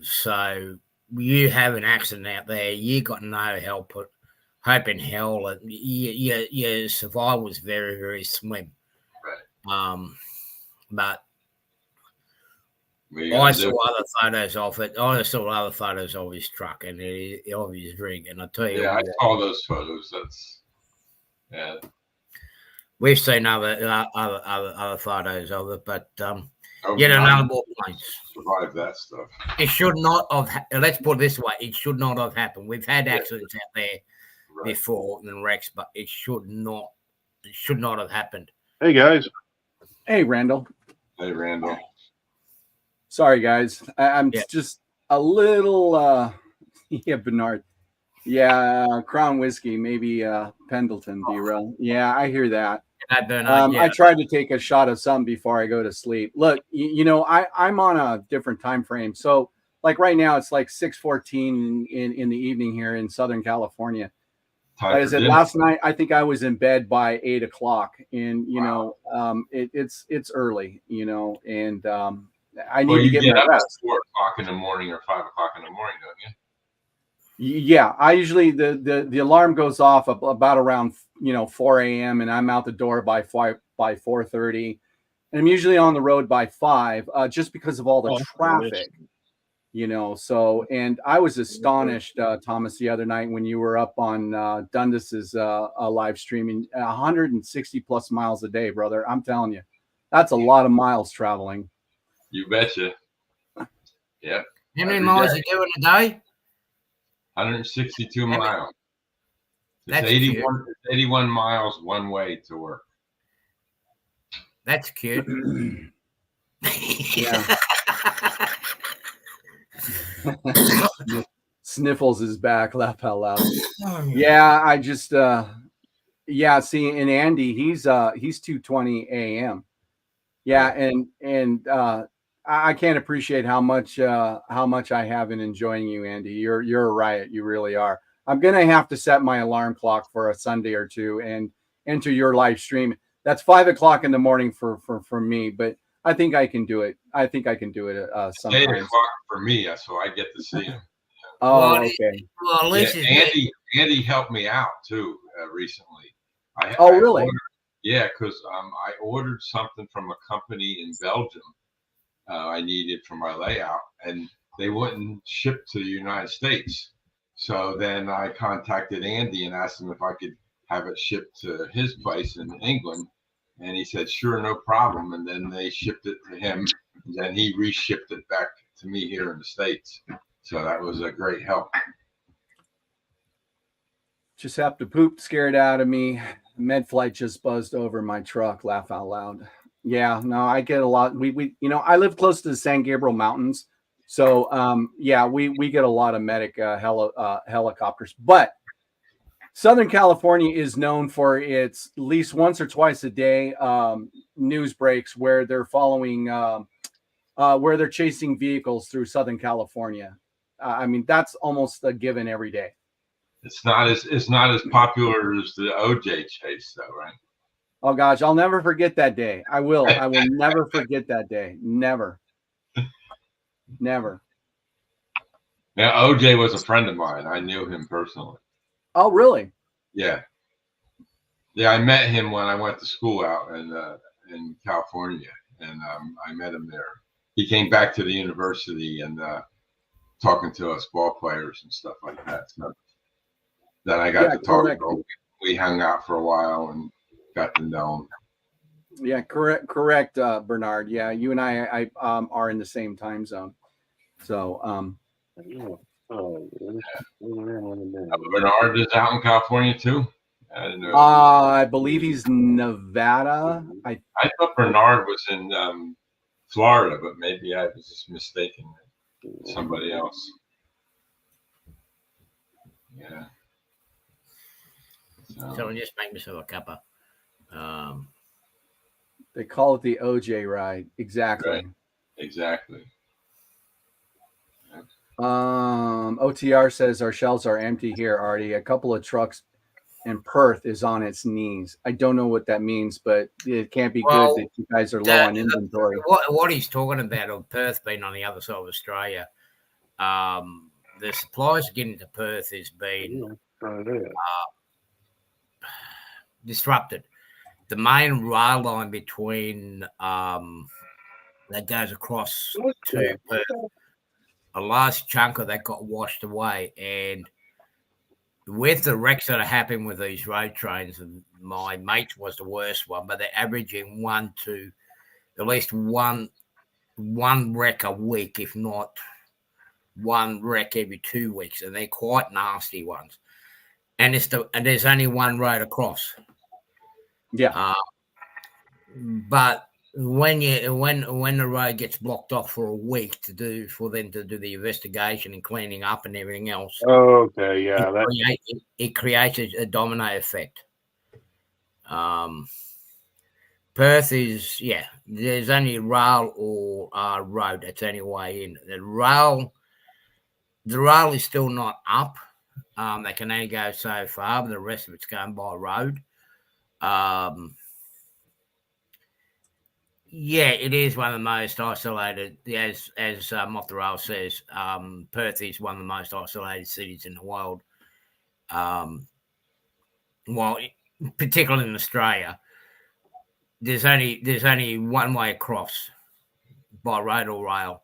So you have an accident out there, you got no hope in hell. Your survival was very, very slim.
Right.
But I saw other photos of it. I saw other photos of his truck and of his rig, and I tell you,
I saw those photos. Yeah.
We've seen other photos of it, but another more planes.
Survive that stuff.
It should not have. Let's put it this way: it should not have happened. We've had accidents out there before and wrecks, but it should not. It should not have happened.
Hey guys.
Hey Randall.
Hey Randall.
Sorry guys, I'm just a little. Yeah, Bernard. Yeah, Crown Whiskey, maybe Pendleton derail. Yeah, I hear that. I tried to take a shot of some before I go to sleep. Look, you know, I'm on a different time frame. So like right now it's like 6:14 in the evening here in Southern California. Like I said, last night I think I was in bed by 8 o'clock, and you know, it's early, you know, and I need to get my rest.
4 o'clock in the morning or 5 o'clock in the morning, don't you?
Yeah, I usually the alarm goes off about around 4 a.m. and I'm out the door by 4:30, and I'm usually on the road by 5, just because of all the traffic. you know. So, and I was astonished, Thomas, the other night when you were up on Dundas's live streaming, 160 plus miles a day, brother. I'm telling you, that's a lot of miles traveling.
You betcha. Yep.
How many miles you doing a day?
162 miles. It's
That's
81, 81 miles one way to work.
That's cute.
Yeah. Sniffles is back. Laugh out loud. Yeah, I just yeah, see, and Andy, he's 2:20 a.m. Yeah, and I can't appreciate how much I have in enjoying you, Andy. You're a riot. You really are. I'm gonna have to set my alarm clock for a Sunday or two and enter your live stream. That's 5 o'clock in the morning for me, but I think I can do it. I think I can do it sometimes.
8 o'clock for me, so I get to see him.
Oh, okay.
Well,
Yeah, Andy helped me out too recently.
Really?
Yeah, because I ordered something from a company in Belgium. I needed for my layout, and they wouldn't ship to the United States. So then I contacted Andy and asked him if I could have it shipped to his place in England, and he said, "Sure, no problem." And then they shipped it to him, and then he reshipped it back to me here in the States. So that was a great help.
Just have to poop scared out of me. Medflight just buzzed over my truck. Laugh out loud. Yeah, no, I get a lot. We you know, I live close to the San Gabriel Mountains, so yeah, we get a lot of medic helicopters. But Southern California is known for its at least once or twice a day news breaks where they're following where they're chasing vehicles through Southern California. I mean, that's almost a given every day.
It's not as popular as the OJ chase, though, right?
Oh gosh, I'll never forget that day. I will never forget that day. Never. Never.
Yeah, OJ was a friend of mine. I knew him personally.
Oh, really?
Yeah. Yeah, I met him when I went to school out in California, and I met him there. He came back to the university and talking to us ball players and stuff like that. So then I got to talk to him. We hung out for a while and got to know him.
Yeah, correct, Bernard. Yeah, you and I are in the same time zone. So
Bernard is out in California too. I didn't know.
I believe he's Nevada.
I thought Bernard was in Florida, but maybe I was just mistaken. Somebody else. Yeah.
So I'll just make myself a cuppa.
They call it the OJ ride. Exactly.
Right. Exactly.
OTR says our shelves are empty here, Artie. A couple of trucks in Perth is on its knees. I don't know what that means, but it can't be good that you guys are low on inventory.
What he's talking about of Perth being on the other side of Australia, the supplies getting to Perth has been disrupted. The main rail line between that goes across to Perth, a large chunk of that got washed away, and with the wrecks that are happening with these road trains, and my mate was the worst one, but they're averaging at least one wreck a week, if not one wreck every 2 weeks, and they're quite nasty ones. And there's only one road across.
Yeah.
But when the road gets blocked off for a week for them to do the investigation and cleaning up and everything else.
Okay, yeah.
It creates a domino effect. Perth is, there's only rail or road that's any way in. The rail is still not up. They can only go so far, but the rest of it's going by road. Yeah, it is one of the most isolated, as Moff the Rail says. Perth is one of the most isolated cities in the world. Well, particularly in Australia, there's only one way across by road or rail,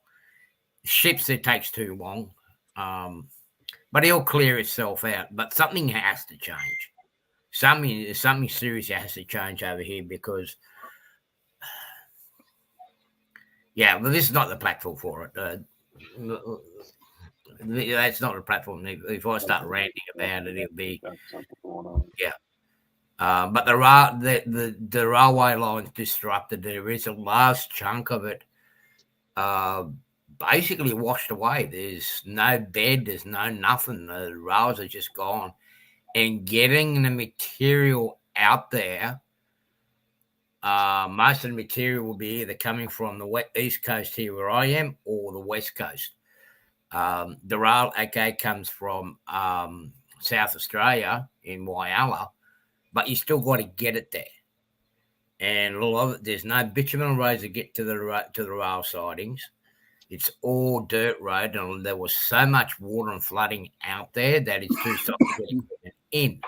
Ships, it takes too long. But it'll clear itself out. But something has to change. Something serious has to change over here because, yeah, but this is not the platform for it. That's not a platform. If I start ranting about it, it'll be, yeah. But the railway line's disrupted. There is a large chunk of it basically washed away. There's no bed. There's no nothing. The rails are just gone. And getting the material out there, most of the material will be either coming from the east coast here where I am or the west coast. The rail, comes from South Australia in Whyalla, but you still got to get it there. And a lot of it, there's no bitumen roads to get to the rail sidings. It's all dirt road, and there was so much water and flooding out there that it's too soft to get equipment in.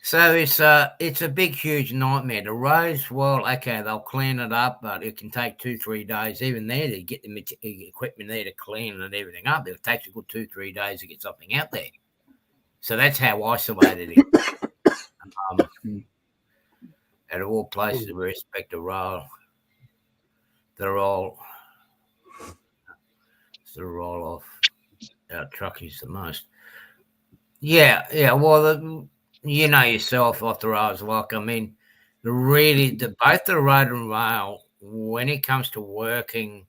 So it's a big, huge nightmare. The roads, well, they'll clean it up, but it can take 2-3 days even there to get the equipment there to clean and everything up. It takes a good 2-3 days to get something out there. So that's how isolated it is. Out of all places, we respect the rail. They're all off. Our truckies the most. Yeah. Well, you know yourself off the rails. Like, I mean, both the road and rail, when it comes to working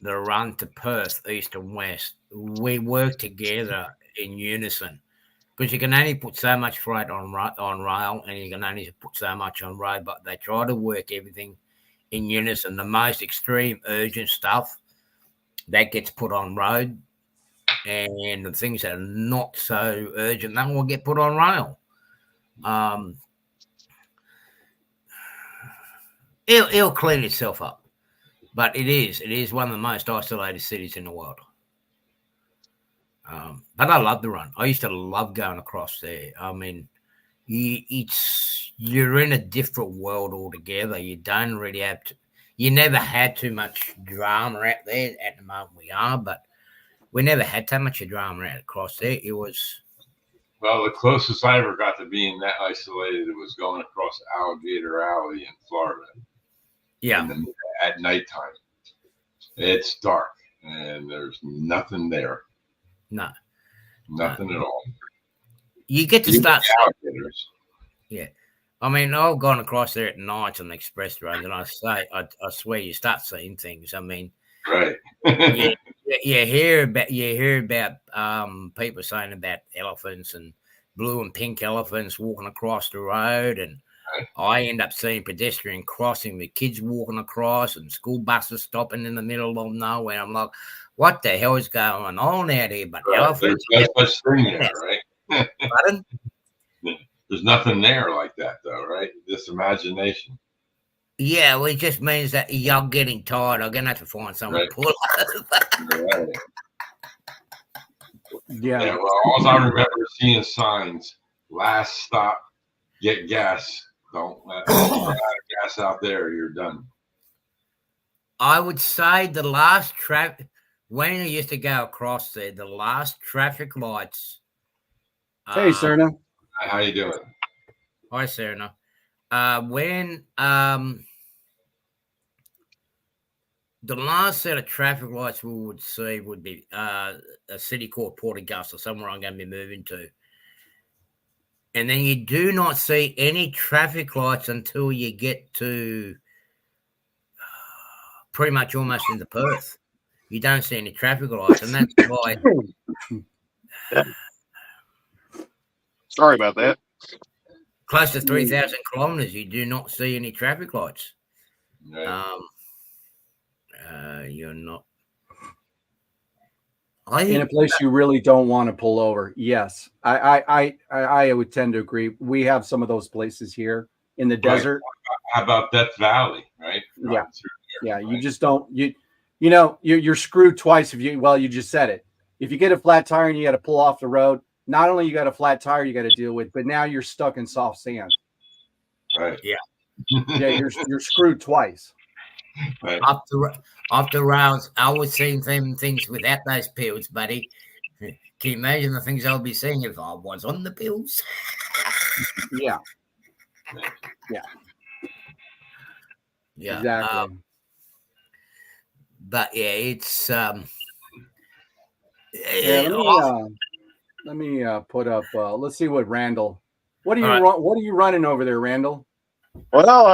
the run to Perth, east and west, we work together in unison. Because you can only put so much freight on rail, and you can only put so much on road. But they try to work everything in unison. The most extreme, urgent stuff that gets put on road, and the things that are not so urgent, that will get put on rail. It'll clean itself up, but it is one of the most isolated cities in the world. But I love the run. I used to love going across there. I mean, you're in a different world altogether. You don't really have to. You never had too much drama out there. At the moment we are, but we never had too much drama out across there. It was.
Well, the closest I ever got to being that isolated was going across Alligator Alley in Florida.
Yeah.
At nighttime. It's dark and there's nothing there.
No.
Nothing at all.
You get to start.
Alligators.
Yeah. I mean, I've gone across there at night on the express road, and I swear you start seeing things. I mean,
right.
you hear about people saying about elephants and blue and pink elephants walking across the road, and I end up seeing pedestrian crossing with kids walking across and school buses stopping in the middle of nowhere. I'm like, what the hell is going on out here? But elephants.
There's no such thing there, right?
Pardon?
There's nothing there like that, though, right? This imagination.
Yeah, well, it just means that y'all getting tired. I'm going to have to find someone to pull over.
Right.
Yeah.
Well, all I remember seeing signs, last stop, get gas. Don't let gas out there. You're done.
I would say the last traffic, when I used to go across there, the last traffic lights.
Hey, Serna.
How you doing?
Hi, Serna. When the last set of traffic lights we would see would be a city called Port Augusta, somewhere I'm going to be moving to. And then you do not see any traffic lights until you get to pretty much almost into Perth. You don't see any traffic lights, and that's why.
Sorry about that.
Close to 3,000 kilometres, you do not see any traffic lights.
Right.
You're not.
In a place you really don't want to pull over. Yes, I would tend to agree. We have some of those places here in the desert.
How about Death Valley, right?
Yeah. You just don't. You're screwed twice if you just said it. If you get a flat tire and you got to pull off the road, not only you got a flat tire you got to deal with, but now you're stuck in soft sand.
Right.
Yeah.
Yeah, you're screwed twice.
Right.
Off the rails. I was seeing them things without those pills, buddy. Can you imagine the things I'll be seeing if I was on the pills?
Yeah.
Yeah.
Exactly.
But yeah, it's
Yeah. Let me put up. Let's see what Randall. What are you
All right.
What are you running over there, Randall?
Well,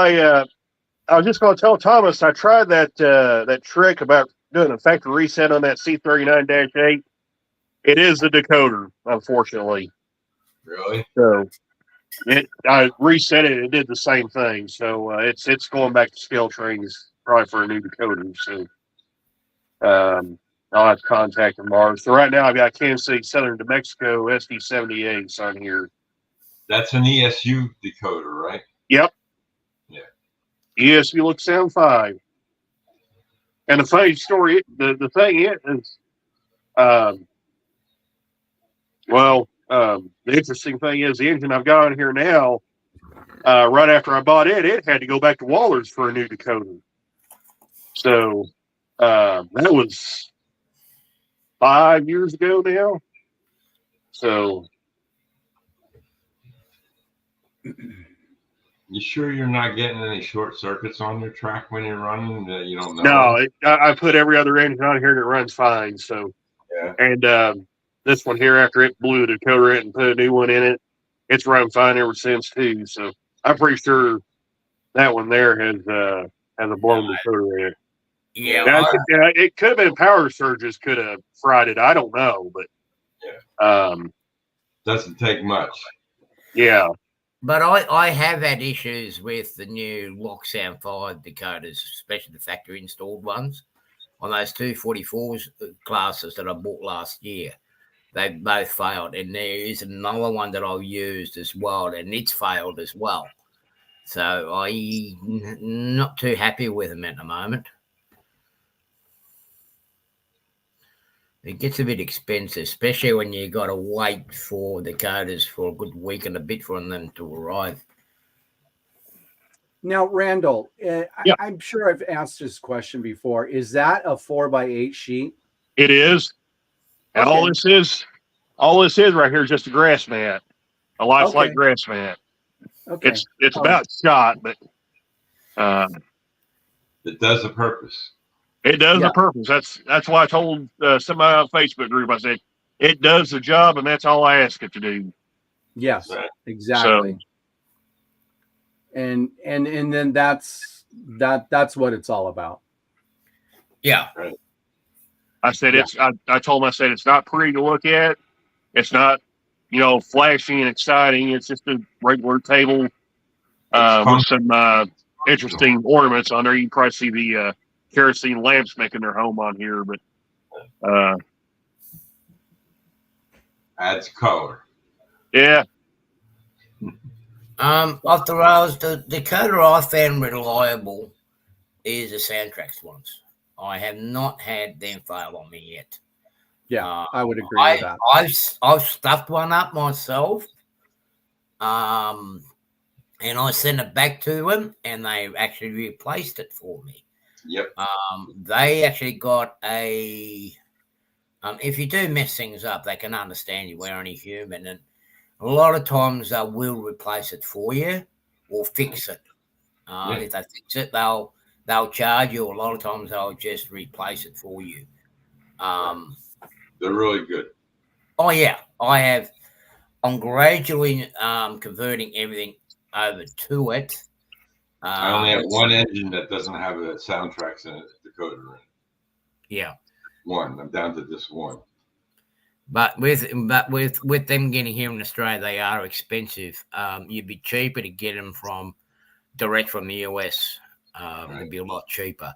I was just going to tell Thomas I tried that trick about doing a factory reset on that C39-8. It is the decoder, unfortunately.
Really?
So I reset it. It did the same thing. So it's going back to scale trains probably for a new decoder. So I'll have to contact them tomorrow. So right now I've got Kansas City, Southern New Mexico, SD78s on here.
That's an ESU decoder, right?
Yep.
Yeah.
ESU looks sound 5. And the funny story, the thing is, the interesting thing is the engine I've got on here now, right after I bought it had to go back to Waller's for a new decoder. So that was 5 years ago now. So
You sure you're not getting any short circuits on your track when you're running that you don't know?
no, I put every other engine on here and it runs fine. So
Yeah.
and this one here, after it blew the decoder in and put a new one in it, it's run fine ever since too. So I'm pretty sure that one there has a blown decoder in it.
Yeah.
Now, it could have been power surges could have fried it. I don't know, but
Doesn't take much.
yeah.
But I have had issues with the new Locksound 5 decoders, especially the factory installed ones, on those 244s classes that I bought last year. They both failed. And there is another one that I've used as well, and it's failed as well. So I'm not too happy with them at the moment. It gets a bit expensive, especially when you got to wait for the decoders for a good week and a bit for them to arrive.
Now, Randall,
Yeah.
I'm sure I've asked this question before. Is that a 4x8 sheet?
It is. And
Okay.
all this is right here is just a grass mat. A lifelike
Okay.
grass mat.
Okay.
It's about shot, but
It does a purpose.
it does
Yeah.
a purpose. That's why I told somebody on Facebook group, I said, it does the job and that's all I ask it to do.
Yes,
Right.
exactly.
So,
and then that's what it's all about.
Yeah.
I said
Yeah.
I told him, I said it's not pretty to look at. It's not, flashy and exciting. It's just a regular table with some interesting ornaments on there. You can probably see the kerosene lamps making their home on here, but
Adds color.
yeah.
Off the rails, the decoder I found reliable is the Soundtracks ones. I have not had them fail on me yet.
Yeah, I would agree with that.
I've stuffed one up myself, and I sent it back to them, and they actually replaced it for me.
Yep.
They actually got a. If you do mess things up, they can understand you. We're only human, and a lot of times they will replace it for you or fix it. If they fix it, they'll charge you. A lot of times they'll just replace it for you.
They're really good.
Oh yeah, I'm gradually converting everything over to it.
I only have one engine that doesn't have a Soundtracks in it, decoder in it.
Yeah.
One. I'm down to just one.
But with them getting here in Australia, they are expensive. You'd be cheaper to get them direct from the US. It'd be a lot cheaper.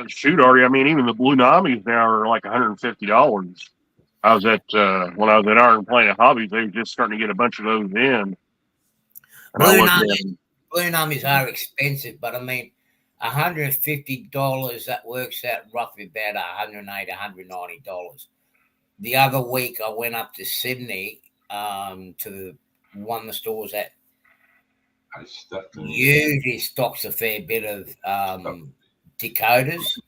Shoot, Artie. I mean, even the Blue Namis now are like $150. I was at when I was at Iron Planet Hobbies, they were just starting to get a bunch of those in.
Blue Namis are expensive, but I mean, $150, that works out roughly about $180, $190. The other week, I went up to Sydney to one of the stores at
I stuffed them.
usually stocks a fair bit of Dakotas.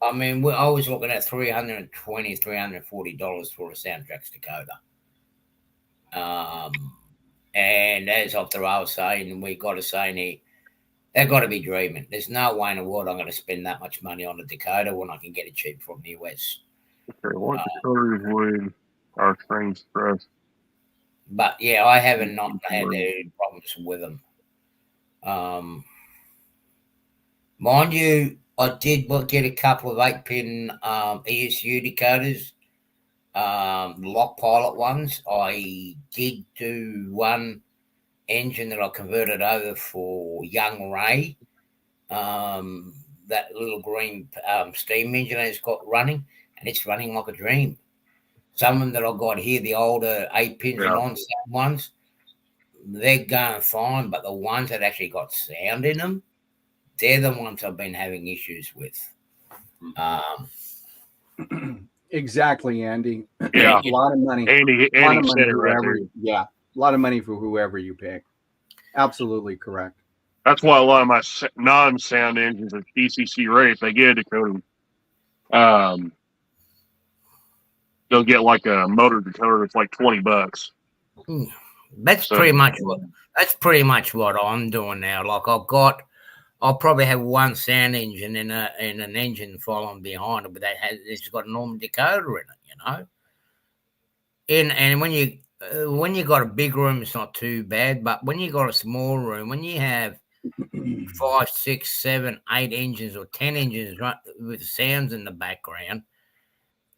I mean, I was looking at $320, $340 for a Soundtracks Dakota. And as Dr. I was saying, we got to say, they've got to be dreaming. There's no way in the world I'm going to spend that much money on a Dakota when I can get it cheap from the US.
Okay, what Dakotas would our trains trust?
But yeah, I haven't not had any problems with them. Mind you, I did get a couple of 8-pin ESU Dakotas, lock pilot ones. I did do one engine that I converted over for Young Ray, that little green steam engine it's got running, and it's running like a dream. Some of them that I got here, the older 8-pins and on ones, they're going fine, but the ones that actually got sound in them, they're the ones I've been having issues with.
Exactly, Andy.
Yeah.
A lot of money.
Andy said it right there.
Yeah, a lot of money for whoever you pick. Absolutely correct.
That's why a lot of my non-sound engines at DCC race, they get a Dakota. They'll get like a motor Dakota. It's like $20.
That's pretty much what I'm doing now. Like I'll probably have one sound engine and an engine following behind it, but it's got a normal Dakota in it, you know. And when you got a big room, it's not too bad. But when you got a small room, when you have 5, 6, 7, 8 engines or 10 engines with sounds in the background.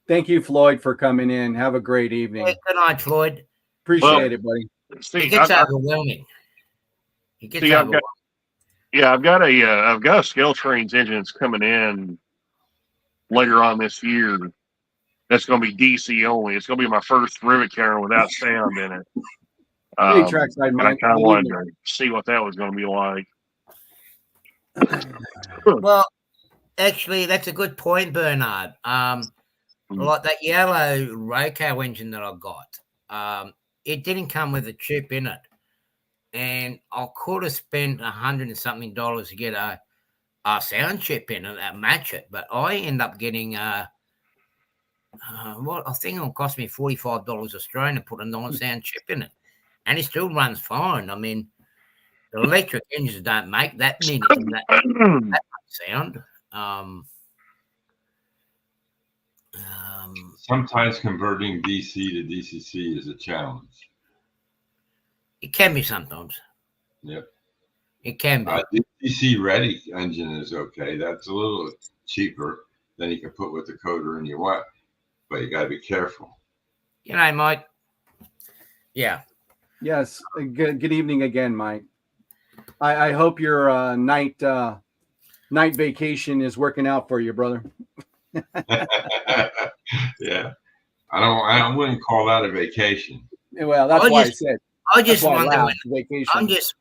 Thank you, Floyd, for coming in. Have a great evening.
Yeah, good night, Floyd.
Appreciate it, buddy.
It gets overwhelming.
I've got a Scale Trains engine that's coming in later on this year. That's going to be DC only. It's going to be my first rivet counter without sound in it.
Hey, Trackside Mike.
I kind of wanted to see what that was going to be like.
Well, actually, that's a good point, Bernard. Like that yellow Roco engine that I got, it didn't come with a chip in it. And I could have spent $100 and something to get a sound chip in it that match it. But I end up getting I think it'll cost me $45 Australian to put a non-sound chip in it. And it still runs fine. I mean, the electric engines don't make that much sound.
Sometimes converting DC to DCC is a challenge.
It can be sometimes.
Yep.
It can be.
DC ready engine is okay. That's a little cheaper than you can put with the coder in your what, but you got to be careful.
You know, Mike. Yeah.
Yes. Good evening again, Mike. I hope your night vacation is working out for you, brother.
Yeah. I wouldn't call that a vacation.
Well, that's why I said.
I just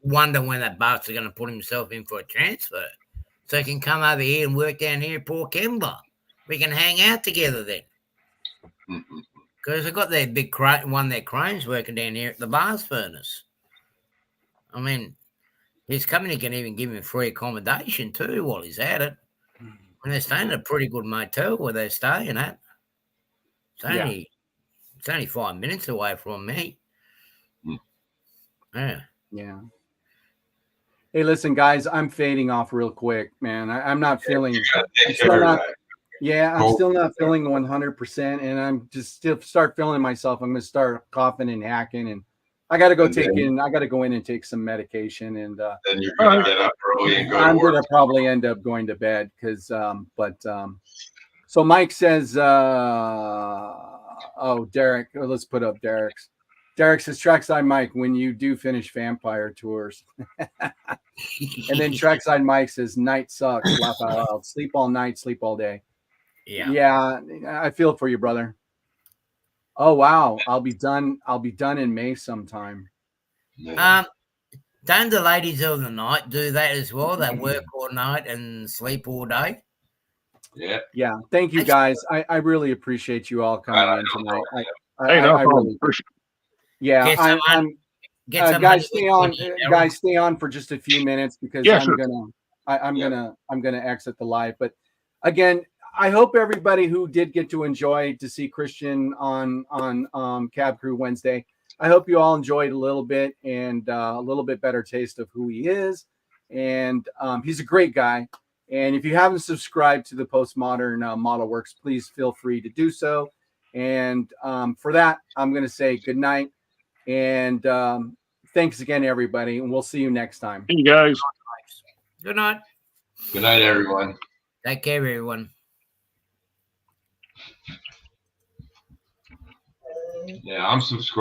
wonder when that bastard's going to put himself in for a transfer, so he can come over here and work down here at Port Kembla. We can hang out together then. Because I've got that big one of their cranes working down here at the Bars Furnace. I mean, his company can even give him free accommodation too while he's at it. And they're staying at a pretty good motel where they're staying at. It's only 5 minutes away from me.
Yeah. Hey, listen, guys, I'm fading off real quick, man. I'm not feeling. I'm still not feeling 100%, and I'm just still start feeling myself. I'm gonna start coughing and hacking, and I got to go go in and take some medication, and
then you're gonna get up early and go.
I'm gonna probably end up going to bed because, so Mike says, Derek, let's put up Derek's. Derek says, Trackside Mike, when you do finish Vampire Tours. And then Trackside Mike says, night sucks, laugh out loud. Sleep all night, sleep all day. Yeah, I feel for you, brother. Oh, wow. I'll be done in May sometime.
Don't the ladies of the night do that as well? They work all night and sleep all day?
Yeah. Thank you, guys. I really appreciate you all coming in tonight. I really appreciate. Yeah,
get some
guys,
money
stay
with
on.
Tony, Daryl.
Guys, stay on for just a few minutes because
Yeah,
I'm
sure.
gonna exit the live. But again, I hope everybody who did get to enjoy to see Christian on Cab Crew Wednesday. I hope you all enjoyed a little bit and a little bit better taste of who he is. And he's a great guy. And if you haven't subscribed to the Postmodern Model Works, please feel free to do so. And for that, I'm going to say good night. And thanks again, everybody. And we'll see you next time.
Hey, guys.
Good night.
Good night, everyone.
Take care, everyone.
Yeah, I'm subscribed.